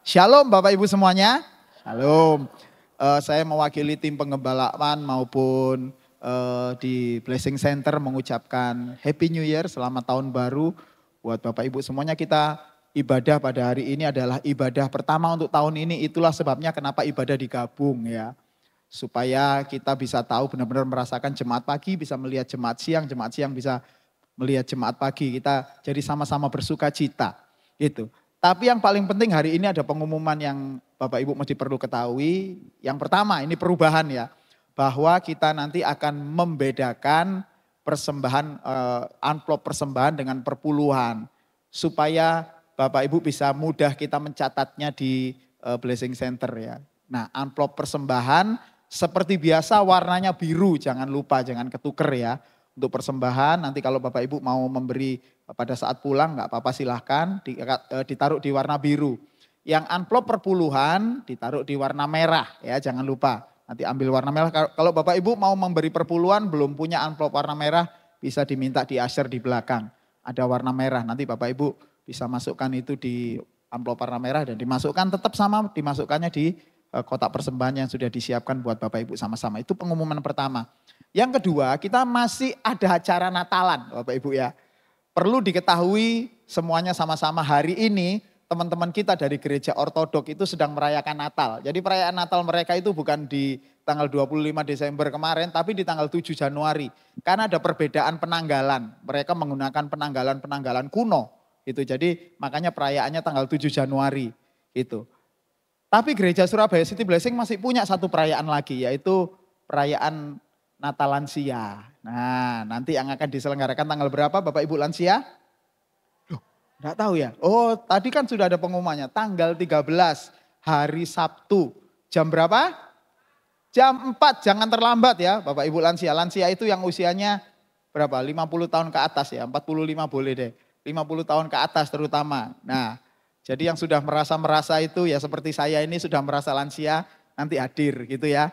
Shalom Bapak Ibu semuanya. Shalom. Saya mewakili tim pengembalaan maupun di Blessing Center mengucapkan Happy New Year, selamat tahun baru buat Bapak Ibu semuanya. Kita ibadah pada hari ini adalah ibadah pertama untuk tahun ini. Itulah sebabnya kenapa ibadah digabung ya. Supaya kita bisa tahu benar-benar merasakan jemaat pagi, bisa melihat jemaat siang bisa melihat jemaat pagi. Kita jadi sama-sama bersuka cita gitu. Tapi yang paling penting hari ini ada pengumuman yang Bapak Ibu mesti perlu ketahui. Yang pertama ini perubahan ya. Bahwa kita nanti akan membedakan persembahan, amplop persembahan dengan perpuluhan. Supaya Bapak Ibu bisa mudah kita mencatatnya di Blessing Center ya. Nah amplop persembahan seperti biasa warnanya biru, jangan lupa, jangan ketuker ya. Untuk persembahan nanti kalau Bapak Ibu mau memberi pada saat pulang nggak apa-apa silahkan ditaruh di warna biru. Yang amplop perpuluhan ditaruh di warna merah ya, jangan lupa. Nanti ambil warna merah. Kalau Bapak Ibu mau memberi perpuluhan belum punya amplop warna merah bisa diminta di usher di belakang. Ada warna merah, nanti Bapak Ibu bisa masukkan itu di amplop warna merah dan dimasukkan tetap sama dimasukkannya di kotak persembahan yang sudah disiapkan buat Bapak Ibu sama-sama. Itu pengumuman pertama. Yang kedua kita masih ada acara Natalan Bapak Ibu ya. Perlu diketahui semuanya sama-sama hari ini teman-teman kita dari gereja ortodok itu sedang merayakan Natal. Jadi perayaan Natal mereka itu bukan di tanggal 25 Desember kemarin tapi di tanggal 7 Januari. Karena ada perbedaan penanggalan. Mereka menggunakan penanggalan kuno. Itu jadi makanya perayaannya tanggal 7 Januari itu. Tapi gereja Surabaya City Blessing masih punya satu perayaan lagi yaitu perayaan Natal lansia. Nah nanti yang akan diselenggarakan tanggal berapa Bapak Ibu lansia? Loh enggak tahu ya. Oh tadi kan sudah ada pengumumannya tanggal 13 hari Sabtu. Jam berapa? Jam 4 jangan terlambat ya Bapak Ibu lansia. Lansia itu yang usianya berapa? 50 tahun ke atas ya. 45 boleh deh. 50 tahun ke atas terutama. Nah jadi yang sudah merasa itu ya seperti saya ini sudah merasa lansia nanti hadir gitu ya.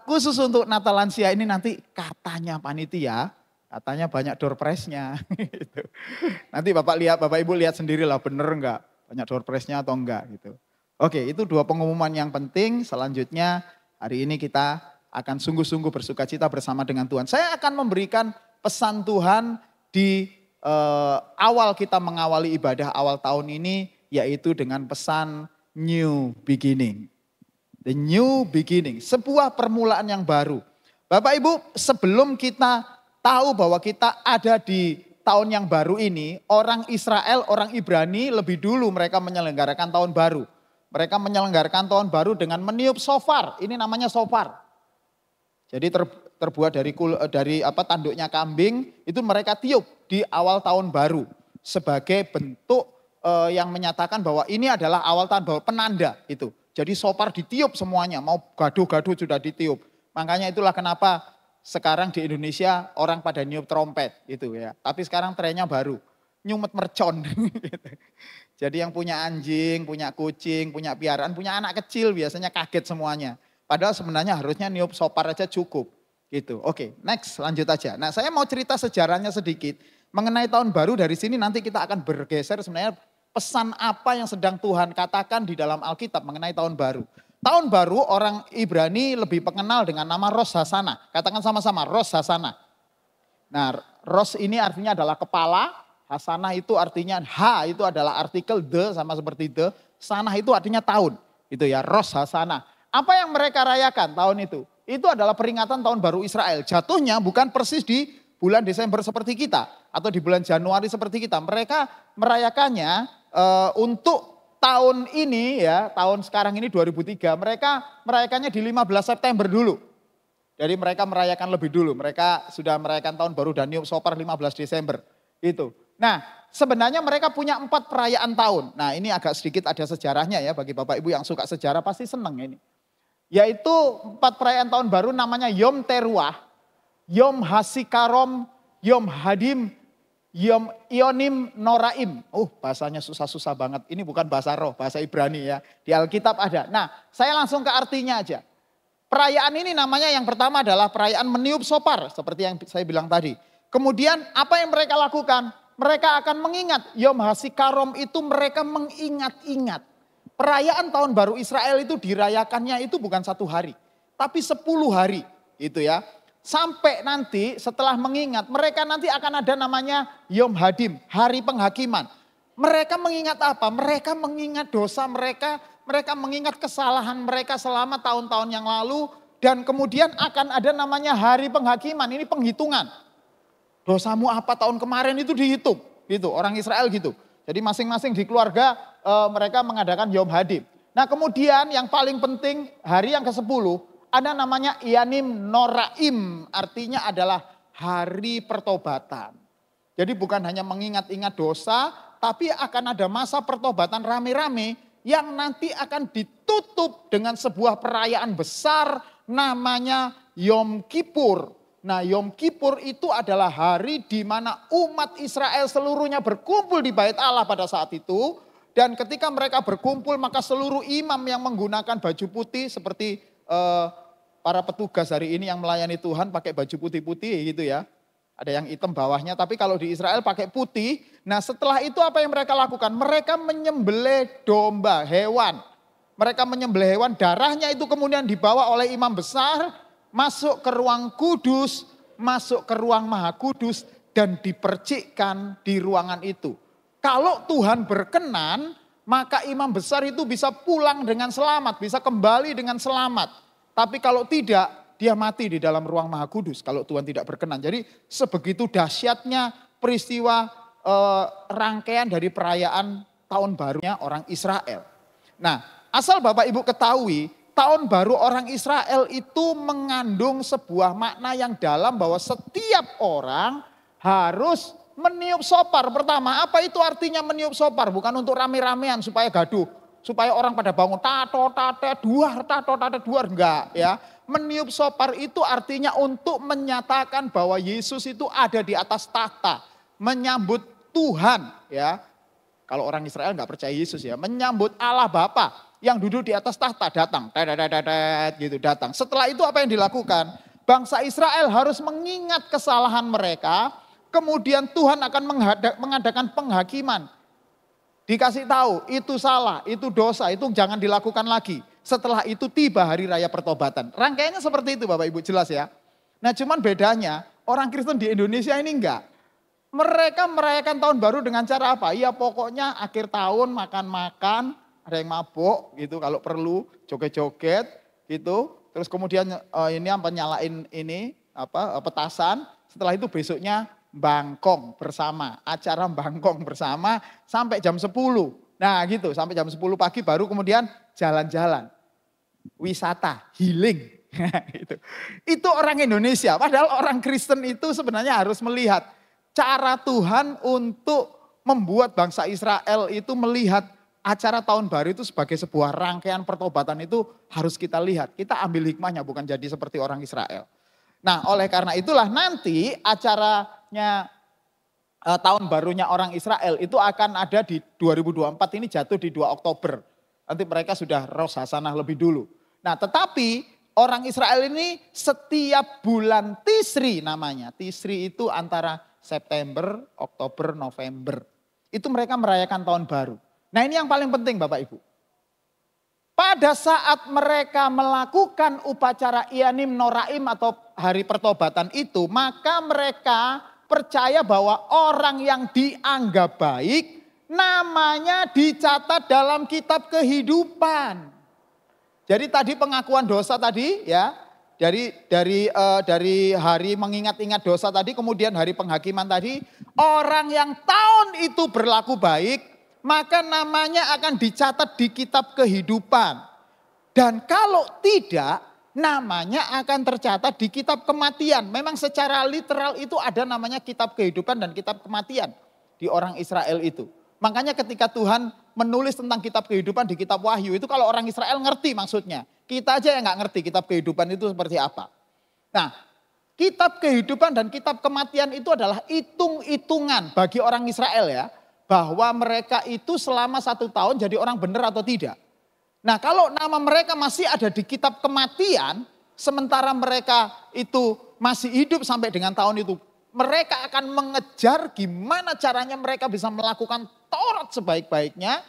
Khusus untuk Natal lansia ini nanti katanya panitia, katanya banyak door prize-nya. Gitu. Nanti Bapak Ibu lihat sendiri lah bener enggak banyak door prize-nya atau enggak gitu. Oke itu dua pengumuman yang penting. Selanjutnya hari ini kita akan sungguh-sungguh bersuka cita bersama dengan Tuhan. Saya akan memberikan pesan Tuhan di awal kita mengawali ibadah awal tahun ini yaitu dengan pesan new beginning. The new beginning, sebuah permulaan yang baru. Bapak Ibu, sebelum kita tahu bahwa kita ada di tahun yang baru ini, orang Israel, orang Ibrani lebih dulu mereka menyelenggarakan tahun baru. Mereka menyelenggarakan tahun baru dengan meniup shofar, ini namanya shofar. Jadi terbuat dari tanduknya kambing, itu mereka tiup di awal tahun baru. Sebagai bentuk yang menyatakan bahwa ini adalah awal tahun baru, penanda itu. Jadi shofar ditiup semuanya, mau gaduh-gaduh sudah ditiup. Makanya itulah kenapa sekarang di Indonesia orang pada niup trompet gitu ya. Tapi sekarang trennya baru, nyumet mercon. Gitu. Jadi yang punya anjing, punya kucing, punya piaraan, punya anak kecil biasanya kaget semuanya. Padahal sebenarnya harusnya niup shofar aja cukup. Gitu. Oke, next lanjut aja. Nah saya mau cerita sejarahnya sedikit. Mengenai tahun baru dari sini nanti kita akan bergeser sebenarnya pesan apa yang sedang Tuhan katakan di dalam Alkitab mengenai tahun baru. Tahun baru orang Ibrani lebih mengenal dengan nama Rosh Hashanah. Katakan sama-sama Rosh Hashanah. Nah Rosh ini artinya adalah kepala. Hashanah itu artinya H itu adalah artikel the sama seperti the. Sanah itu artinya tahun. Itu ya Rosh Hashanah. Apa yang mereka rayakan tahun itu? Itu adalah peringatan tahun baru Israel. Jatuhnya bukan persis di bulan Desember seperti kita. Atau di bulan Januari seperti kita. Mereka merayakannya untuk tahun ini ya, tahun sekarang ini 2003, mereka merayakannya di 15 September dulu. Jadi mereka merayakan lebih dulu, mereka sudah merayakan tahun baru dan niup shofar 15 Desember. Itu. Nah sebenarnya mereka punya 4 perayaan tahun. Nah ini agak sedikit ada sejarahnya ya, bagi Bapak Ibu yang suka sejarah pasti seneng ini. Yaitu 4 perayaan tahun baru namanya Yom Teruah, Yom Hasikarom, Yom Hadim, Yom Ionim Noraim. Bahasanya susah-susah banget. Ini bukan bahasa roh, bahasa Ibrani ya. Di Alkitab ada. Nah saya langsung ke artinya aja. Perayaan ini namanya yang pertama adalah perayaan meniup shofar. Seperti yang saya bilang tadi. Kemudian apa yang mereka lakukan? Mereka akan mengingat. Yom Hasikarom itu mereka mengingat-ingat. Perayaan tahun baru Israel itu dirayakannya itu bukan 1 hari, tapi 10 hari itu ya. Sampai nanti setelah mengingat, mereka nanti akan ada namanya Yom Hadim, hari penghakiman. Mereka mengingat apa? Mereka mengingat dosa mereka, mereka mengingat kesalahan mereka selama tahun-tahun yang lalu. Dan kemudian akan ada namanya hari penghakiman, ini penghitungan. Dosamu apa tahun kemarin itu dihitung, gitu orang Israel gitu. Jadi masing-masing di keluarga mereka mengadakan Yom Hadim. Nah kemudian yang paling penting hari yang ke-10 ada namanya Yanim Noraim, artinya adalah hari pertobatan. Jadi bukan hanya mengingat-ingat dosa, tapi akan ada masa pertobatan rame-rame yang nanti akan ditutup dengan sebuah perayaan besar namanya Yom Kippur. Nah Yom Kippur itu adalah hari di mana umat Israel seluruhnya berkumpul di Bait Allah pada saat itu. Dan ketika mereka berkumpul maka seluruh imam yang menggunakan baju putih seperti para petugas hari ini yang melayani Tuhan pakai baju putih-putih gitu ya. Ada yang hitam bawahnya tapi kalau di Israel pakai putih. Nah setelah itu apa yang mereka lakukan? Mereka menyembelih domba, hewan. Mereka menyembelih hewan, darahnya itu kemudian dibawa oleh imam besar. Masuk ke ruang kudus, masuk ke ruang maha kudus dan dipercikkan di ruangan itu. Kalau Tuhan berkenan, maka imam besar itu bisa pulang dengan selamat, bisa kembali dengan selamat. Tapi kalau tidak, dia mati di dalam ruang maha kudus kalau Tuhan tidak berkenan. Jadi sebegitu dahsyatnya peristiwa rangkaian dari perayaan tahun barunya orang Israel. Nah, asal Bapak Ibu ketahui, tahun baru orang Israel itu mengandung sebuah makna yang dalam bahwa setiap orang harus meniup sopar. Pertama, apa itu artinya meniup sopar? Bukan untuk rame-ramean supaya gaduh. Supaya orang pada bangun tato, duar. Enggak ya. Meniup sopar itu artinya untuk menyatakan bahwa Yesus itu ada di atas tahta. Menyambut Tuhan ya. Kalau orang Israel enggak percaya Yesus ya. Menyambut Allah Bapa yang duduk di atas tahta datang. Gitu datang. Setelah itu apa yang dilakukan? Bangsa Israel harus mengingat kesalahan mereka. Kemudian Tuhan akan mengadakan penghakiman. Dikasih tahu itu salah, itu dosa, itu jangan dilakukan lagi. Setelah itu tiba hari raya pertobatan. Rangkaiannya seperti itu Bapak Ibu jelas ya. Nah cuman bedanya orang Kristen di Indonesia ini enggak. Mereka merayakan tahun baru dengan cara apa? Ya pokoknya akhir tahun makan-makan, ada yang mabuk gitu kalau perlu, joget-joget gitu. Terus kemudian ini apa nyalain ini petasan. Setelah itu besoknya bangkong bersama, acara bangkong bersama sampai jam 10. Nah gitu, sampai jam 10 pagi baru kemudian jalan-jalan. Wisata, healing. Itu orang Indonesia, padahal orang Kristen itu sebenarnya harus melihat cara Tuhan untuk membuat bangsa Israel itu melihat acara tahun baru itu sebagai sebuah rangkaian pertobatan itu harus kita lihat. Kita ambil hikmahnya bukan jadi seperti orang Israel. Nah oleh karena itulah nanti acaranya tahun barunya orang Israel itu akan ada di 2024 ini jatuh di 2 Oktober. Nanti mereka sudah Rosh Hasanah lebih dulu. Nah tetapi orang Israel ini setiap bulan Tisri namanya. Tisri itu antara September, Oktober, November. Itu mereka merayakan tahun baru. Nah ini yang paling penting Bapak Ibu. Pada saat mereka melakukan upacara Yanim Noraim atau hari pertobatan itu, maka mereka percaya bahwa orang yang dianggap baik namanya dicatat dalam kitab kehidupan. Jadi tadi pengakuan dosa tadi ya, dari hari mengingat-ingat dosa tadi, kemudian hari penghakiman tadi, orang yang tahun itu berlaku baik, maka namanya akan dicatat di kitab kehidupan. Dan kalau tidak, namanya akan tercatat di kitab kematian. Memang secara literal itu ada namanya kitab kehidupan dan kitab kematian di orang Israel itu. Makanya ketika Tuhan menulis tentang kitab kehidupan di kitab Wahyu itu kalau orang Israel ngerti maksudnya. Kita aja yang gak ngerti kitab kehidupan itu seperti apa. Nah, kitab kehidupan dan kitab kematian itu adalah hitung-hitungan bagi orang Israel ya. Bahwa mereka itu selama 1 tahun jadi orang benar atau tidak. Nah kalau nama mereka masih ada di kitab kematian, sementara mereka itu masih hidup sampai dengan tahun itu. Mereka akan mengejar gimana caranya mereka bisa melakukan Taurat sebaik-baiknya.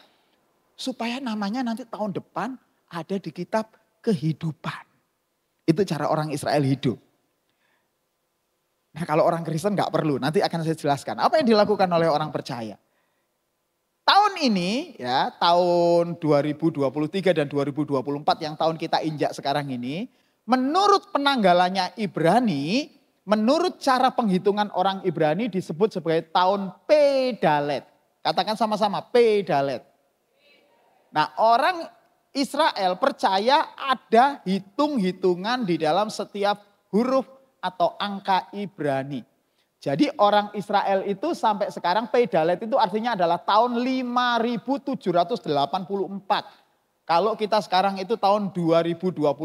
supaya namanya nanti tahun depan ada di kitab kehidupan. Itu cara orang Israel hidup. Nah kalau orang Kristen nggak perlu, nanti akan saya jelaskan. Apa yang dilakukan oleh orang percaya? Tahun ini ya, tahun 2023 dan 2024 yang tahun kita injak sekarang ini, menurut penanggalannya Ibrani, menurut cara penghitungan orang Ibrani disebut sebagai tahun Pedalet. Katakan sama-sama, Pedalet. Nah orang Israel percaya ada hitung-hitungan di dalam setiap huruf atau angka Ibrani. Jadi orang Israel itu sampai sekarang Pedalet itu artinya adalah tahun 5784. Kalau kita sekarang itu tahun 2024,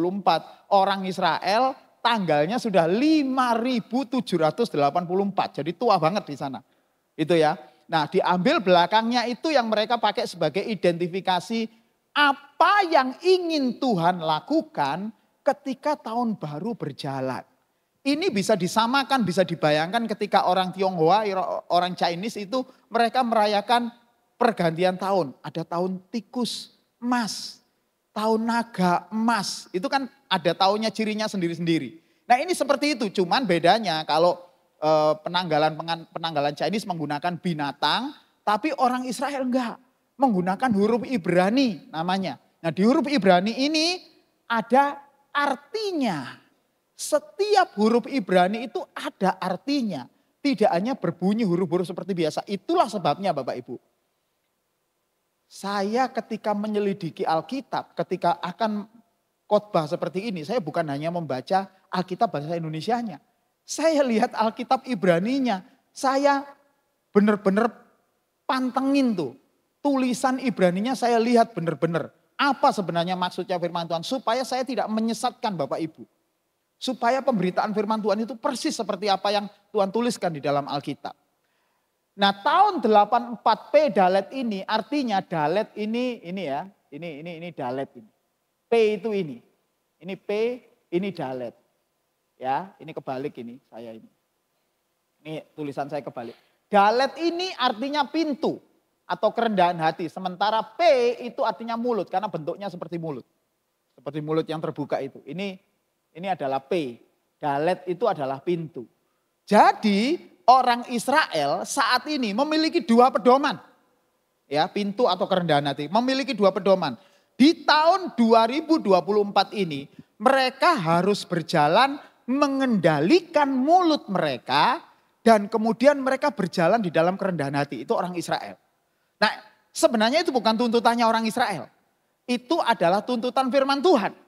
orang Israel tanggalnya sudah 5784. Jadi tua banget di sana. Itu ya. Nah, diambil belakangnya itu yang mereka pakai sebagai identifikasi apa yang ingin Tuhan lakukan ketika tahun baru berjalan. Ini bisa disamakan, bisa dibayangkan ketika orang Tionghoa, orang Chinese itu mereka merayakan pergantian tahun. Ada tahun tikus emas, tahun naga emas. Itu kan ada tahunnya cirinya sendiri-sendiri. Nah ini seperti itu, cuman bedanya kalau penanggalan Chinese menggunakan binatang, tapi orang Israel enggak. Menggunakan huruf Ibrani namanya. Nah di huruf Ibrani ini ada artinya. Setiap huruf Ibrani itu ada artinya. Tidak hanya berbunyi huruf-huruf seperti biasa. Itulah sebabnya Bapak Ibu. Saya ketika menyelidiki Alkitab, ketika akan khotbah seperti ini, saya bukan hanya membaca Alkitab bahasa Indonesianya. Saya lihat Alkitab Ibraninya. Saya benar-benar pantengin tuh. Tulisan Ibraninya saya lihat benar-benar. Apa sebenarnya maksudnya firman Tuhan. Supaya saya tidak menyesatkan Bapak Ibu. Supaya pemberitaan firman Tuhan itu persis seperti apa yang Tuhan tuliskan di dalam Alkitab. Nah tahun 84 Pedalet ini artinya dalet ini ya. Ini dalet ini. P itu ini. Ini P, ini dalet. Ya, ini kebalik ini saya ini. Ini tulisan saya kebalik. Dalet ini artinya pintu atau kerendahan hati. Sementara P itu artinya mulut karena bentuknya seperti mulut. Seperti mulut yang terbuka itu. Ini adalah P. Dalet itu adalah pintu. Jadi orang Israel saat ini memiliki dua pedoman. Ya, pintu atau kerendahan hati. Memiliki dua pedoman. Di tahun 2024 ini mereka harus berjalan mengendalikan mulut mereka. Dan kemudian mereka berjalan di dalam kerendahan hati. Itu orang Israel. Nah sebenarnya itu bukan tuntutannya orang Israel. Itu adalah tuntutan firman Tuhan.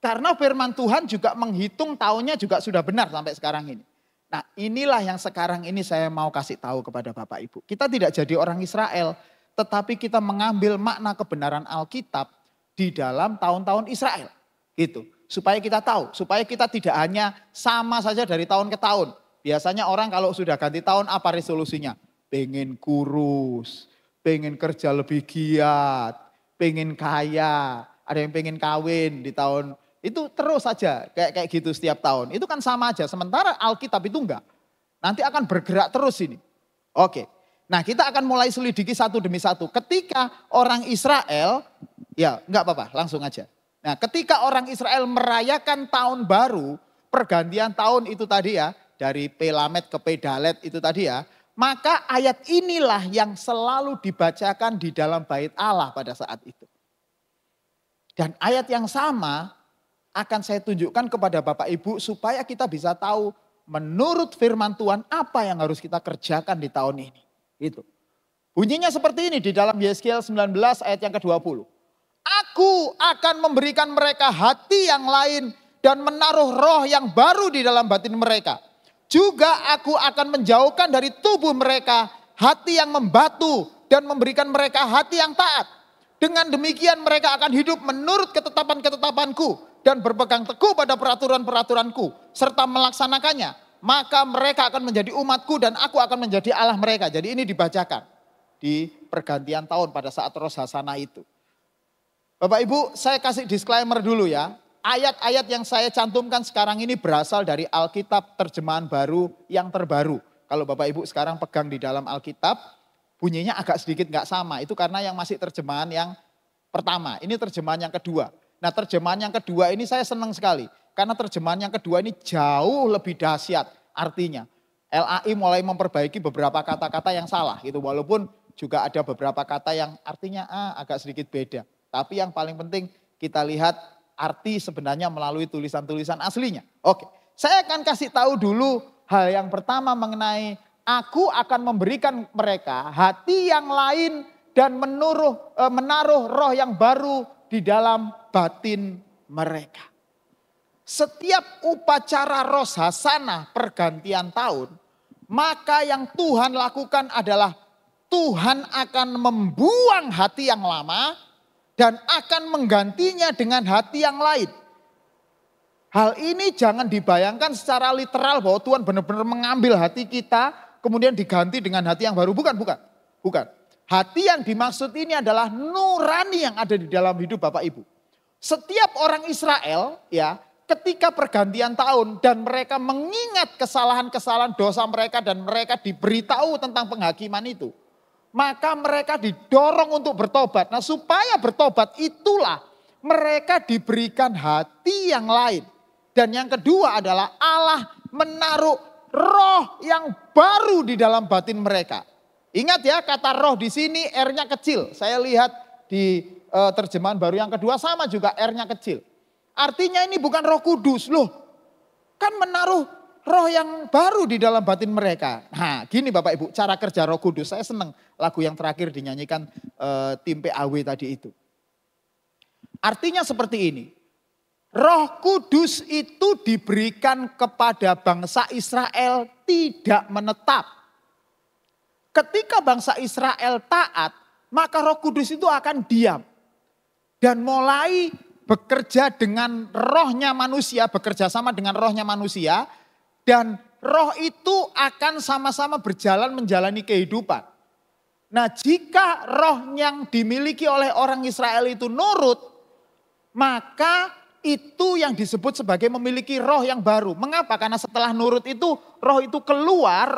Karena firman Tuhan juga menghitung tahunnya juga sudah benar sampai sekarang ini. Nah inilah yang sekarang ini saya mau kasih tahu kepada Bapak Ibu. Kita tidak jadi orang Israel, tetapi kita mengambil makna kebenaran Alkitab di dalam tahun-tahun Israel. Gitu. Supaya kita tahu, supaya kita tidak hanya sama saja dari tahun ke tahun. Biasanya orang kalau sudah ganti tahun apa resolusinya? Pengen kurus, pengen kerja lebih giat, pengen kaya, ada yang pengen kawin di tahun. Itu terus saja kayak gitu setiap tahun. Itu kan sama aja. Sementara Alkitab itu enggak. Nanti akan bergerak terus ini. Oke. Nah kita akan mulai selidiki satu demi satu. Ketika orang Israel, ya enggak apa-apa langsung aja. Nah ketika orang Israel merayakan tahun baru, pergantian tahun itu tadi ya. Dari Pelamet ke Pedalet itu tadi ya. Maka ayat inilah yang selalu dibacakan di dalam bait Allah pada saat itu. Dan ayat yang sama akan saya tunjukkan kepada Bapak Ibu supaya kita bisa tahu menurut firman Tuhan apa yang harus kita kerjakan di tahun ini. Itu. Bunyinya seperti ini di dalam Yeskiel 19 ayat yang ke-20. Aku akan memberikan mereka hati yang lain dan menaruh roh yang baru di dalam batin mereka. Juga aku akan menjauhkan dari tubuh mereka hati yang membatu dan memberikan mereka hati yang taat. Dengan demikian mereka akan hidup menurut ketetapan-ketetapanku. Dan berpegang teguh pada peraturan-peraturanku serta melaksanakannya. Maka mereka akan menjadi umatku dan aku akan menjadi Allah mereka. Jadi ini dibacakan di pergantian tahun pada saat Rosh Hasanah itu. Bapak Ibu saya kasih disclaimer dulu ya. Ayat-ayat yang saya cantumkan sekarang ini berasal dari Alkitab terjemahan baru yang terbaru. Kalau Bapak Ibu sekarang pegang di dalam Alkitab bunyinya agak sedikit gak sama. Itu karena yang masih terjemahan yang pertama, ini terjemahan yang kedua. Nah terjemahan yang kedua ini saya senang sekali. Karena terjemahan yang kedua ini jauh lebih dahsyat artinya. LAI mulai memperbaiki beberapa kata-kata yang salah gitu. Walaupun juga ada beberapa kata yang artinya agak sedikit beda. Tapi yang paling penting kita lihat arti sebenarnya melalui tulisan-tulisan aslinya. Oke, saya akan kasih tahu dulu hal yang pertama mengenai aku akan memberikan mereka hati yang lain dan menaruh roh yang baru di dalam batin mereka. Setiap upacara Rosh Hasanah pergantian tahun, maka yang Tuhan lakukan adalah Tuhan akan membuang hati yang lama dan akan menggantinya dengan hati yang lain. Hal ini jangan dibayangkan secara literal bahwa Tuhan benar-benar mengambil hati kita kemudian diganti dengan hati yang baru. Bukan. Hati yang dimaksud ini adalah nurani yang ada di dalam hidup Bapak Ibu. Setiap orang Israel ya, ketika pergantian tahun dan mereka mengingat kesalahan-kesalahan dosa mereka dan mereka diberitahu tentang penghakiman itu, maka mereka didorong untuk bertobat. Nah supaya bertobat itulah mereka diberikan hati yang lain. Dan yang kedua adalah Allah menaruh roh yang baru di dalam batin mereka. Ingat ya kata roh di sini R-nya kecil. Saya lihat di terjemahan baru yang kedua sama juga R-nya kecil. Artinya ini bukan Roh Kudus loh. Kan menaruh roh yang baru di dalam batin mereka. Nah gini Bapak Ibu cara kerja Roh Kudus. Saya senang lagu yang terakhir dinyanyikan tim PAW tadi itu. Artinya seperti ini. Roh Kudus itu diberikan kepada bangsa Israel tidak menetap. Ketika bangsa Israel taat, maka Roh Kudus itu akan diam. Dan mulai bekerja dengan rohnya manusia, bekerja sama dengan rohnya manusia. Dan roh itu akan sama-sama berjalan menjalani kehidupan. Nah jika roh yang dimiliki oleh orang Israel itu nurut, maka itu yang disebut sebagai memiliki roh yang baru. Mengapa? Karena setelah nurut itu roh itu keluar,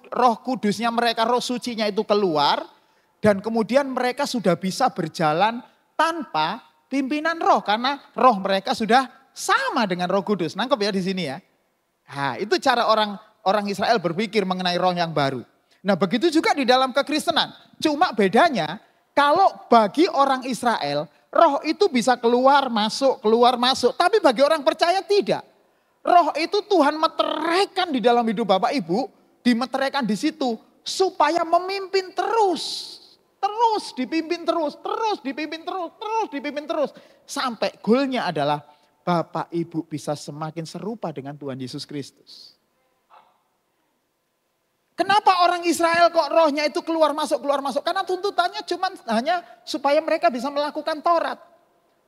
roh kudusnya mereka, roh sucinya itu keluar. Dan kemudian mereka sudah bisa berjalan tanpa pimpinan roh. Karena roh mereka sudah sama dengan Roh Kudus. Nangkep ya di sini ya. Nah itu cara orang Israel berpikir mengenai roh yang baru. Nah begitu juga di dalam kekristenan. Cuma bedanya kalau bagi orang Israel roh itu bisa keluar masuk. Tapi bagi orang percaya tidak. Roh itu Tuhan meteraikan di dalam hidup Bapak Ibu. Dimeteraikan di situ supaya memimpin terus. Terus dipimpin terus. Sampai goalnya adalah Bapak Ibu bisa semakin serupa dengan Tuhan Yesus Kristus. Kenapa orang Israel kok rohnya itu keluar masuk. Karena tuntutannya cuma hanya supaya mereka bisa melakukan Taurat.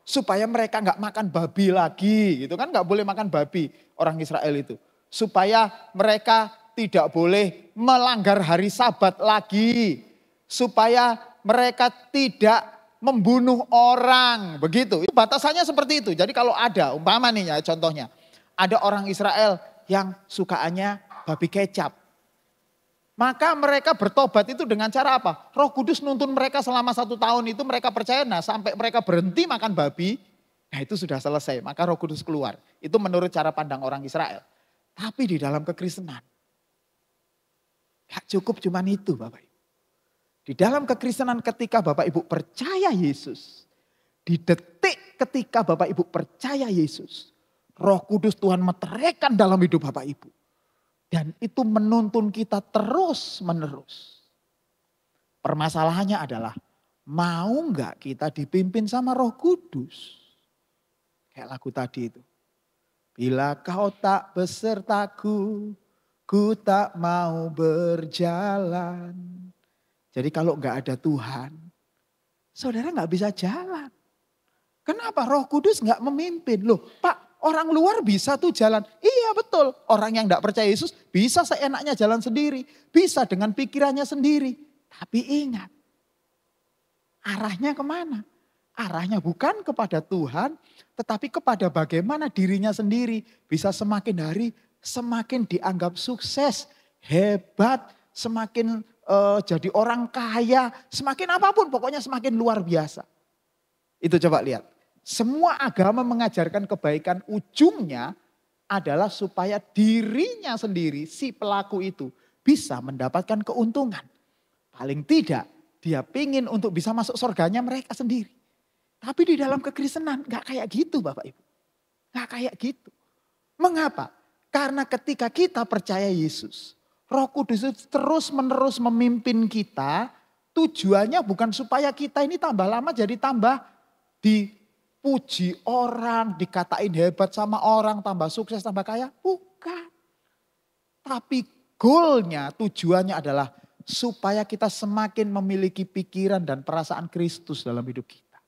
Supaya mereka nggak makan babi lagi gitu kan. Nggak boleh makan babi orang Israel itu. Supaya mereka tidak boleh melanggar hari Sabat lagi. Supaya mereka tidak membunuh orang. Begitu. Itu batasannya seperti itu. Jadi kalau ada umpama nih ya contohnya. Ada orang Israel yang sukaannya babi kecap. Maka mereka bertobat itu dengan cara apa? Roh Kudus nuntun mereka selama 1 tahun itu mereka percaya. Nah sampai mereka berhenti makan babi. Nah itu sudah selesai. Maka Roh Kudus keluar. Itu menurut cara pandang orang Israel. Tapi di dalam kekristenan. Gak cukup cuman itu Bapak Ibu. Di dalam kekristenan ketika Bapak Ibu percaya Yesus. Di detik ketika Bapak Ibu percaya Yesus. Roh Kudus Tuhan meteraikan dalam hidup Bapak Ibu. Dan itu menuntun kita terus menerus. Permasalahannya adalah mau nggak kita dipimpin sama Roh Kudus? Kayak lagu tadi itu. Bila kau tak besertaku, ku tak mau berjalan. Jadi kalau nggak ada Tuhan, saudara nggak bisa jalan. Kenapa? Roh Kudus nggak memimpin. Loh Pak, orang luar bisa tuh jalan. Iya betul. Orang yang tidak percaya Yesus bisa seenaknya jalan sendiri. Bisa dengan pikirannya sendiri. Tapi ingat. Arahnya kemana? Arahnya bukan kepada Tuhan. Tetapi kepada bagaimana dirinya sendiri. Bisa semakin hari semakin dianggap sukses. Hebat. Semakin jadi orang kaya. Semakin apapun pokoknya semakin luar biasa. Itu coba lihat. Semua agama mengajarkan kebaikan, ujungnya adalah supaya dirinya sendiri, si pelaku itu bisa mendapatkan keuntungan. Paling tidak dia pingin untuk bisa masuk surganya mereka sendiri. Tapi di dalam kekristenan gak kayak gitu Bapak Ibu. Gak kayak gitu. Mengapa? Karena ketika kita percaya Yesus, Roh Kudus itu terus menerus memimpin kita. Tujuannya bukan supaya kita ini tambah lama jadi tambah dipuji orang, dikatain hebat sama orang, tambah sukses, tambah kaya. Bukan. Tapi goalnya, tujuannya adalah supaya kita semakin memiliki pikiran dan perasaan Kristus dalam hidup kita.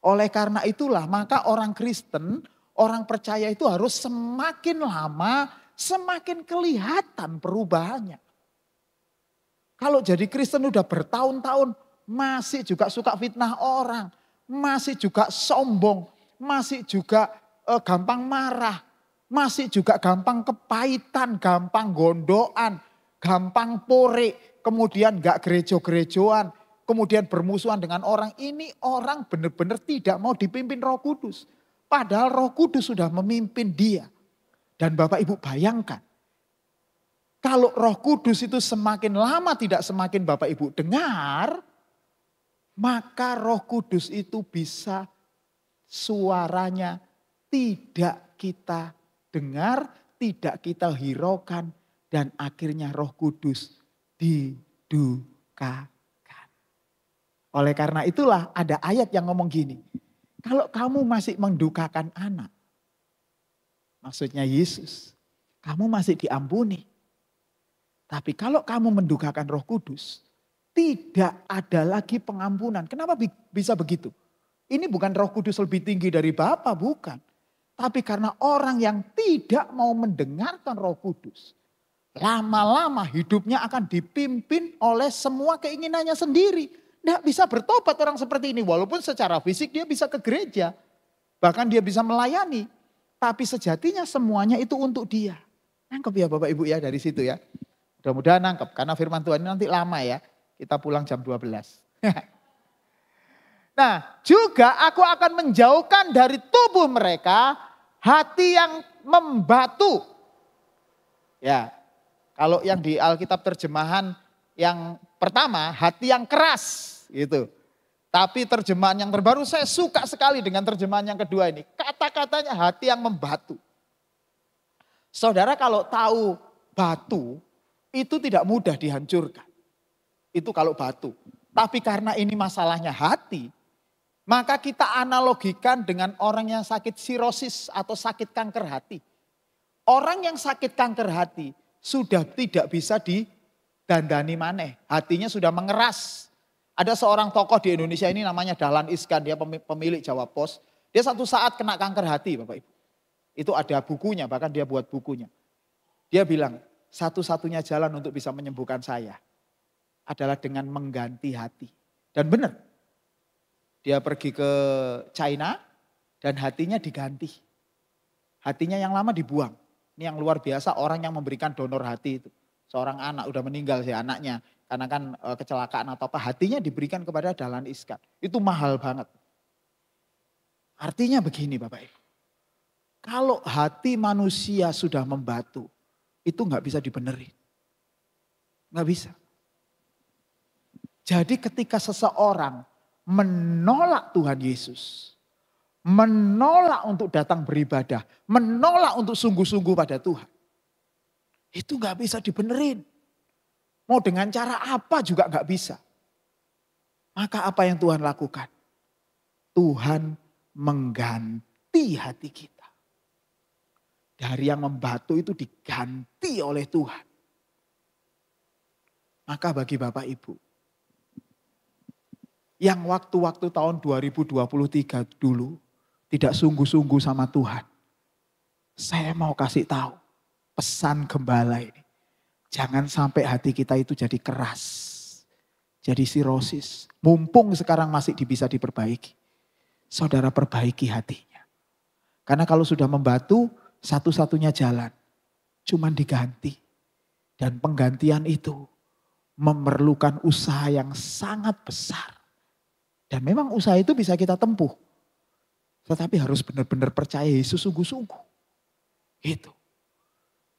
Oleh karena itulah maka orang Kristen, orang percaya itu harus semakin lama semakin kelihatan perubahannya. Kalau jadi Kristen udah bertahun-tahun masih juga suka fitnah orang, masih juga sombong, masih juga gampang marah, masih juga gampang kepahitan, gampang gondoan, gampang pore, kemudian gak gerejo-gerejoan, kemudian bermusuhan dengan orang. Ini orang benar-benar tidak mau dipimpin Roh Kudus. Padahal Roh Kudus sudah memimpin dia. Dan Bapak Ibu bayangkan, kalau Roh Kudus itu semakin lama tidak semakin Bapak Ibu dengar, maka Roh Kudus itu bisa suaranya tidak kita dengar, tidak kita hiraukan, dan akhirnya Roh Kudus didukakan. Oleh karena itulah ada ayat yang ngomong gini, kalau kamu masih mendukakan anak, maksudnya Yesus, kamu masih diampuni. Tapi kalau kamu mendukakan Roh Kudus, tidak ada lagi pengampunan. Kenapa bisa begitu? Ini bukan Roh Kudus lebih tinggi dari Bapa, bukan. Tapi karena orang yang tidak mau mendengarkan Roh Kudus, lama-lama hidupnya akan dipimpin oleh semua keinginannya sendiri. Tidak bisa bertobat orang seperti ini. Walaupun secara fisik dia bisa ke gereja. Bahkan dia bisa melayani. Tapi sejatinya semuanya itu untuk dia. Nangkep ya Bapak Ibu ya dari situ ya. Mudah-mudahan nangkep. Karena firman Tuhan ini nanti lama ya. Kita pulang jam 12. Nah juga aku akan menjauhkan dari tubuh mereka hati yang membatu. Ya, kalau yang di Alkitab terjemahan yang pertama hati yang keras. Gitu. Tapi terjemahan yang terbaru saya suka sekali dengan terjemahan yang kedua ini. Kata-katanya hati yang membatu. Saudara kalau tahu batu itu tidak mudah dihancurkan. Itu kalau batu. Tapi karena ini masalahnya hati, maka kita analogikan dengan orang yang sakit sirosis atau sakit kanker hati. Orang yang sakit kanker hati sudah tidak bisa didandani maneh. Hatinya sudah mengeras. Ada seorang tokoh di Indonesia ini namanya Dahlan Iskan, dia pemilik Jawa Pos. Dia satu saat kena kanker hati Bapak Ibu. Itu ada bukunya, bahkan dia buat bukunya. Dia bilang, satu-satunya jalan untuk bisa menyembuhkan saya adalah dengan mengganti hati. Dan benar, dia pergi ke China dan hatinya diganti. Hatinya yang lama dibuang. Ini yang luar biasa orang yang memberikan donor hati itu. Seorang anak udah meninggal sih anaknya. Karena kan kecelakaan atau apa, hatinya diberikan kepada Dahlan Iskan. Itu mahal banget. Artinya begini Bapak Ibu. Kalau hati manusia sudah membatu, itu gak bisa dibenerin. Gak bisa. Jadi ketika seseorang menolak Tuhan Yesus, menolak untuk datang beribadah, menolak untuk sungguh-sungguh pada Tuhan, itu gak bisa dibenerin. Mau dengan cara apa juga gak bisa. Maka apa yang Tuhan lakukan? Tuhan mengganti hati kita. Dari yang membatu itu diganti oleh Tuhan. Maka bagi Bapak Ibu, yang waktu-waktu tahun 2023 dulu tidak sungguh-sungguh sama Tuhan, saya mau kasih tahu pesan gembala ini. Jangan sampai hati kita itu jadi keras, jadi sirosis. Mumpung sekarang masih bisa diperbaiki. Saudara perbaiki hatinya. Karena kalau sudah membatu, satu-satunya jalan cuman diganti. Dan penggantian itu memerlukan usaha yang sangat besar. Dan memang usaha itu bisa kita tempuh. Tetapi harus benar-benar percaya Yesus sungguh-sungguh. Gitu.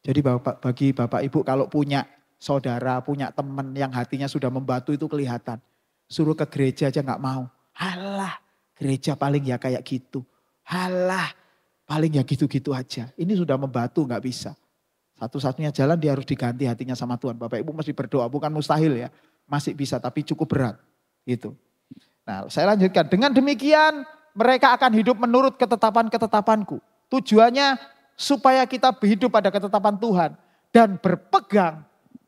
Jadi bagi Bapak Ibu kalau punya saudara, punya teman yang hatinya sudah membatu itu kelihatan. Suruh ke gereja aja gak mau. Halah, gereja paling ya kayak gitu. Halah, paling ya gitu-gitu aja. Ini sudah membatu gak bisa. Satu-satunya jalan dia harus diganti hatinya sama Tuhan. Bapak Ibu mesti berdoa, bukan mustahil ya. Masih bisa tapi cukup berat. Gitu. Nah saya lanjutkan. Dengan demikian mereka akan hidup menurut ketetapan-ketetapanku. Tujuannya supaya kita hidup pada ketetapan Tuhan. Dan berpegang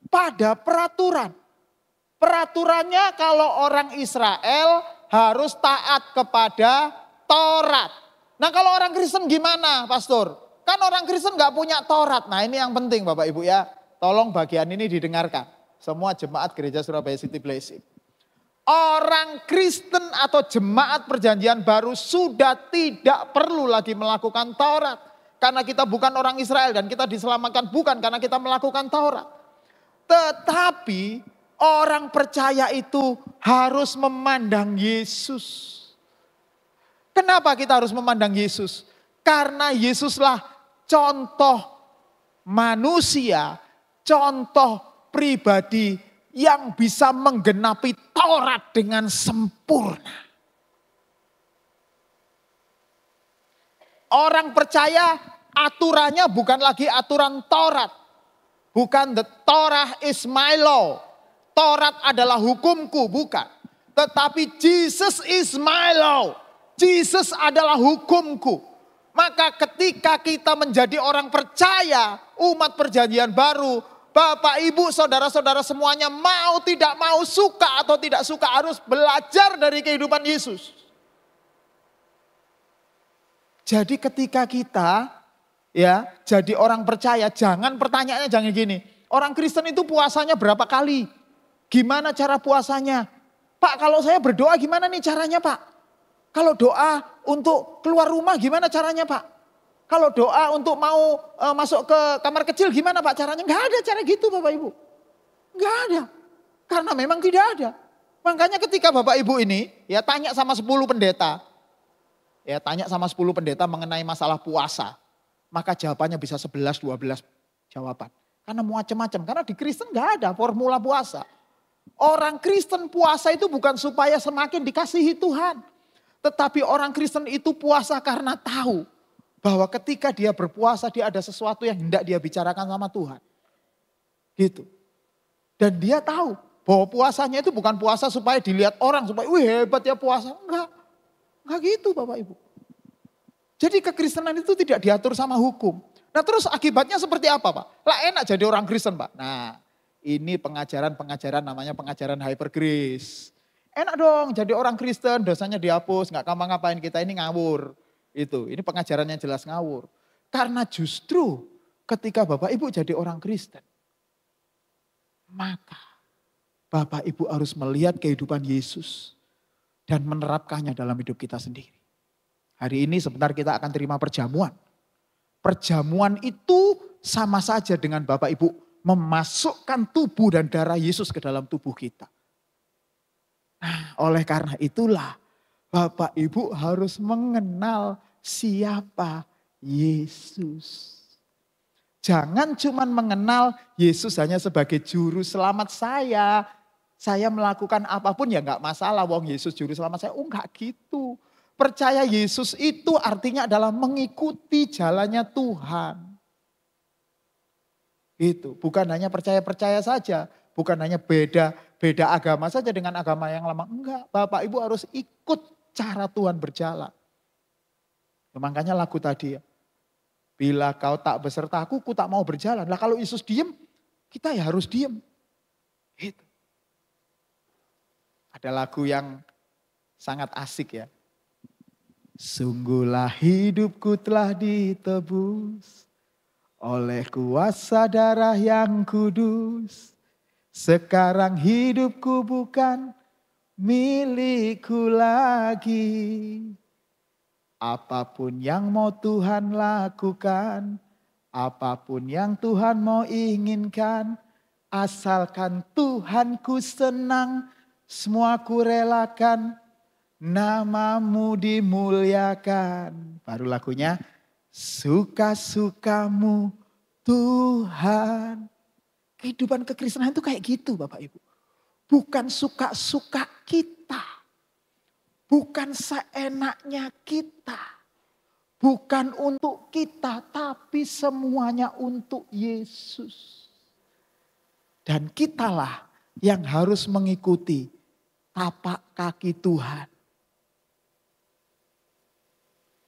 pada peraturan. Peraturannya kalau orang Israel harus taat kepada Taurat. Nah kalau orang Kristen gimana pastor? Kan orang Kristen gak punya Taurat. Nah ini yang penting Bapak Ibu ya. Tolong bagian ini didengarkan. Semua jemaat gereja Surabaya City Blessing. Orang Kristen atau jemaat perjanjian baru sudah tidak perlu lagi melakukan Taurat. Karena kita bukan orang Israel dan kita diselamatkan bukan karena kita melakukan Taurat. Tetapi orang percaya itu harus memandang Yesus. Kenapa kita harus memandang Yesus? Karena Yesuslah contoh manusia, contoh pribadi yang bisa menggenapi Taurat dengan sempurna. Orang percaya aturannya bukan lagi aturan Taurat. Bukan the Torah is my law. Taurat adalah hukumku, bukan. Tetapi Jesus is my law. Jesus adalah hukumku. Maka ketika kita menjadi orang percaya, umat perjanjian baru, Bapak, Ibu, saudara-saudara semuanya mau tidak mau, suka atau tidak suka harus belajar dari kehidupan Yesus. Jadi ketika kita ya jadi orang percaya, jangan pertanyaannya jangan gini. Orang Kristen itu puasanya berapa kali? Gimana cara puasanya? Pak kalau saya berdoa gimana nih caranya Pak? Kalau doa untuk keluar rumah gimana caranya Pak? Kalau doa untuk mau masuk ke kamar kecil gimana Pak caranya? Enggak ada cara gitu Bapak Ibu. Enggak ada. Karena memang tidak ada. Makanya ketika Bapak Ibu ini ya tanya sama 10 pendeta. Ya tanya sama 10 pendeta mengenai masalah puasa. Maka jawabannya bisa 11-12 jawaban. Karena macam-macam. Karena di Kristen enggak ada formula puasa. Orang Kristen puasa itu bukan supaya semakin dikasihi Tuhan. Tetapi orang Kristen itu puasa karena tahu. Bahwa ketika dia berpuasa dia ada sesuatu yang hendak dia bicarakan sama Tuhan. Gitu. Dan dia tahu bahwa puasanya itu bukan puasa supaya dilihat orang. Supaya wih hebat ya puasa. Enggak. Enggak gitu Bapak Ibu. Jadi kekristenan itu tidak diatur sama hukum. Nah terus akibatnya seperti apa Pak? Lah enak jadi orang Kristen Pak. Nah ini pengajaran namanya pengajaran hyper grace. Enak dong jadi orang Kristen dosanya dihapus. Gak ngapa-ngapain kita ini ngawur. Ini pengajarannya jelas ngawur. Karena justru ketika Bapak Ibu jadi orang Kristen. Maka Bapak Ibu harus melihat kehidupan Yesus. Dan menerapkannya dalam hidup kita sendiri. Hari ini sebentar kita akan terima perjamuan. Perjamuan itu sama saja dengan Bapak Ibu memasukkan tubuh dan darah Yesus ke dalam tubuh kita. Nah, oleh karena itulah Bapak Ibu harus mengenal siapa Yesus. Jangan cuma mengenal Yesus hanya sebagai juru selamat saya. Saya melakukan apapun ya enggak masalah. Wong Yesus juru selamat saya. Oh enggak gitu. Percaya Yesus itu artinya adalah mengikuti jalannya Tuhan. Itu bukan hanya percaya-percaya saja. Bukan hanya beda agama saja dengan agama yang lama. Enggak, Bapak Ibu harus ikut cara Tuhan berjalan. Ya, makanya lagu tadi ya. Bila kau tak besertaku, ku tak mau berjalan. Lah kalau Yesus diem, kita ya harus diem. Gitu. Ada lagu yang sangat asik ya. Sungguhlah hidupku telah ditebus oleh kuasa darah yang kudus. Sekarang hidupku bukan milikku lagi. Apapun yang mau Tuhan lakukan, apapun yang Tuhan mau inginkan, asalkan Tuhanku senang, semua ku relakan. namamu dimuliakan. Baru lagunya, suka-sukamu Tuhan. Kehidupan kekristenan itu kayak gitu Bapak Ibu. Bukan suka-suka kita. Bukan seenaknya kita. Bukan untuk kita, tapi semuanya untuk Yesus. Dan kitalah yang harus mengikuti tapak kaki Tuhan.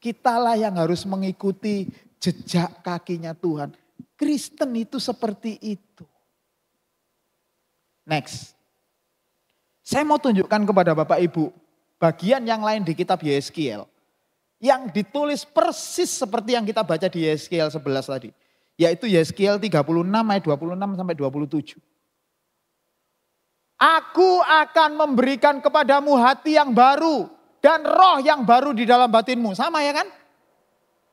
Kitalah yang harus mengikuti jejak kakinya Tuhan. Kristen itu seperti itu. Next. Saya mau tunjukkan kepada Bapak Ibu bagian yang lain di kitab Yeskiel. Yang ditulis persis seperti yang kita baca di Yeskiel 11 tadi. Yaitu Yeskiel 36 ayat 26 sampai 27. Aku akan memberikan kepadamu hati yang baru dan roh yang baru di dalam batinmu. Sama ya kan?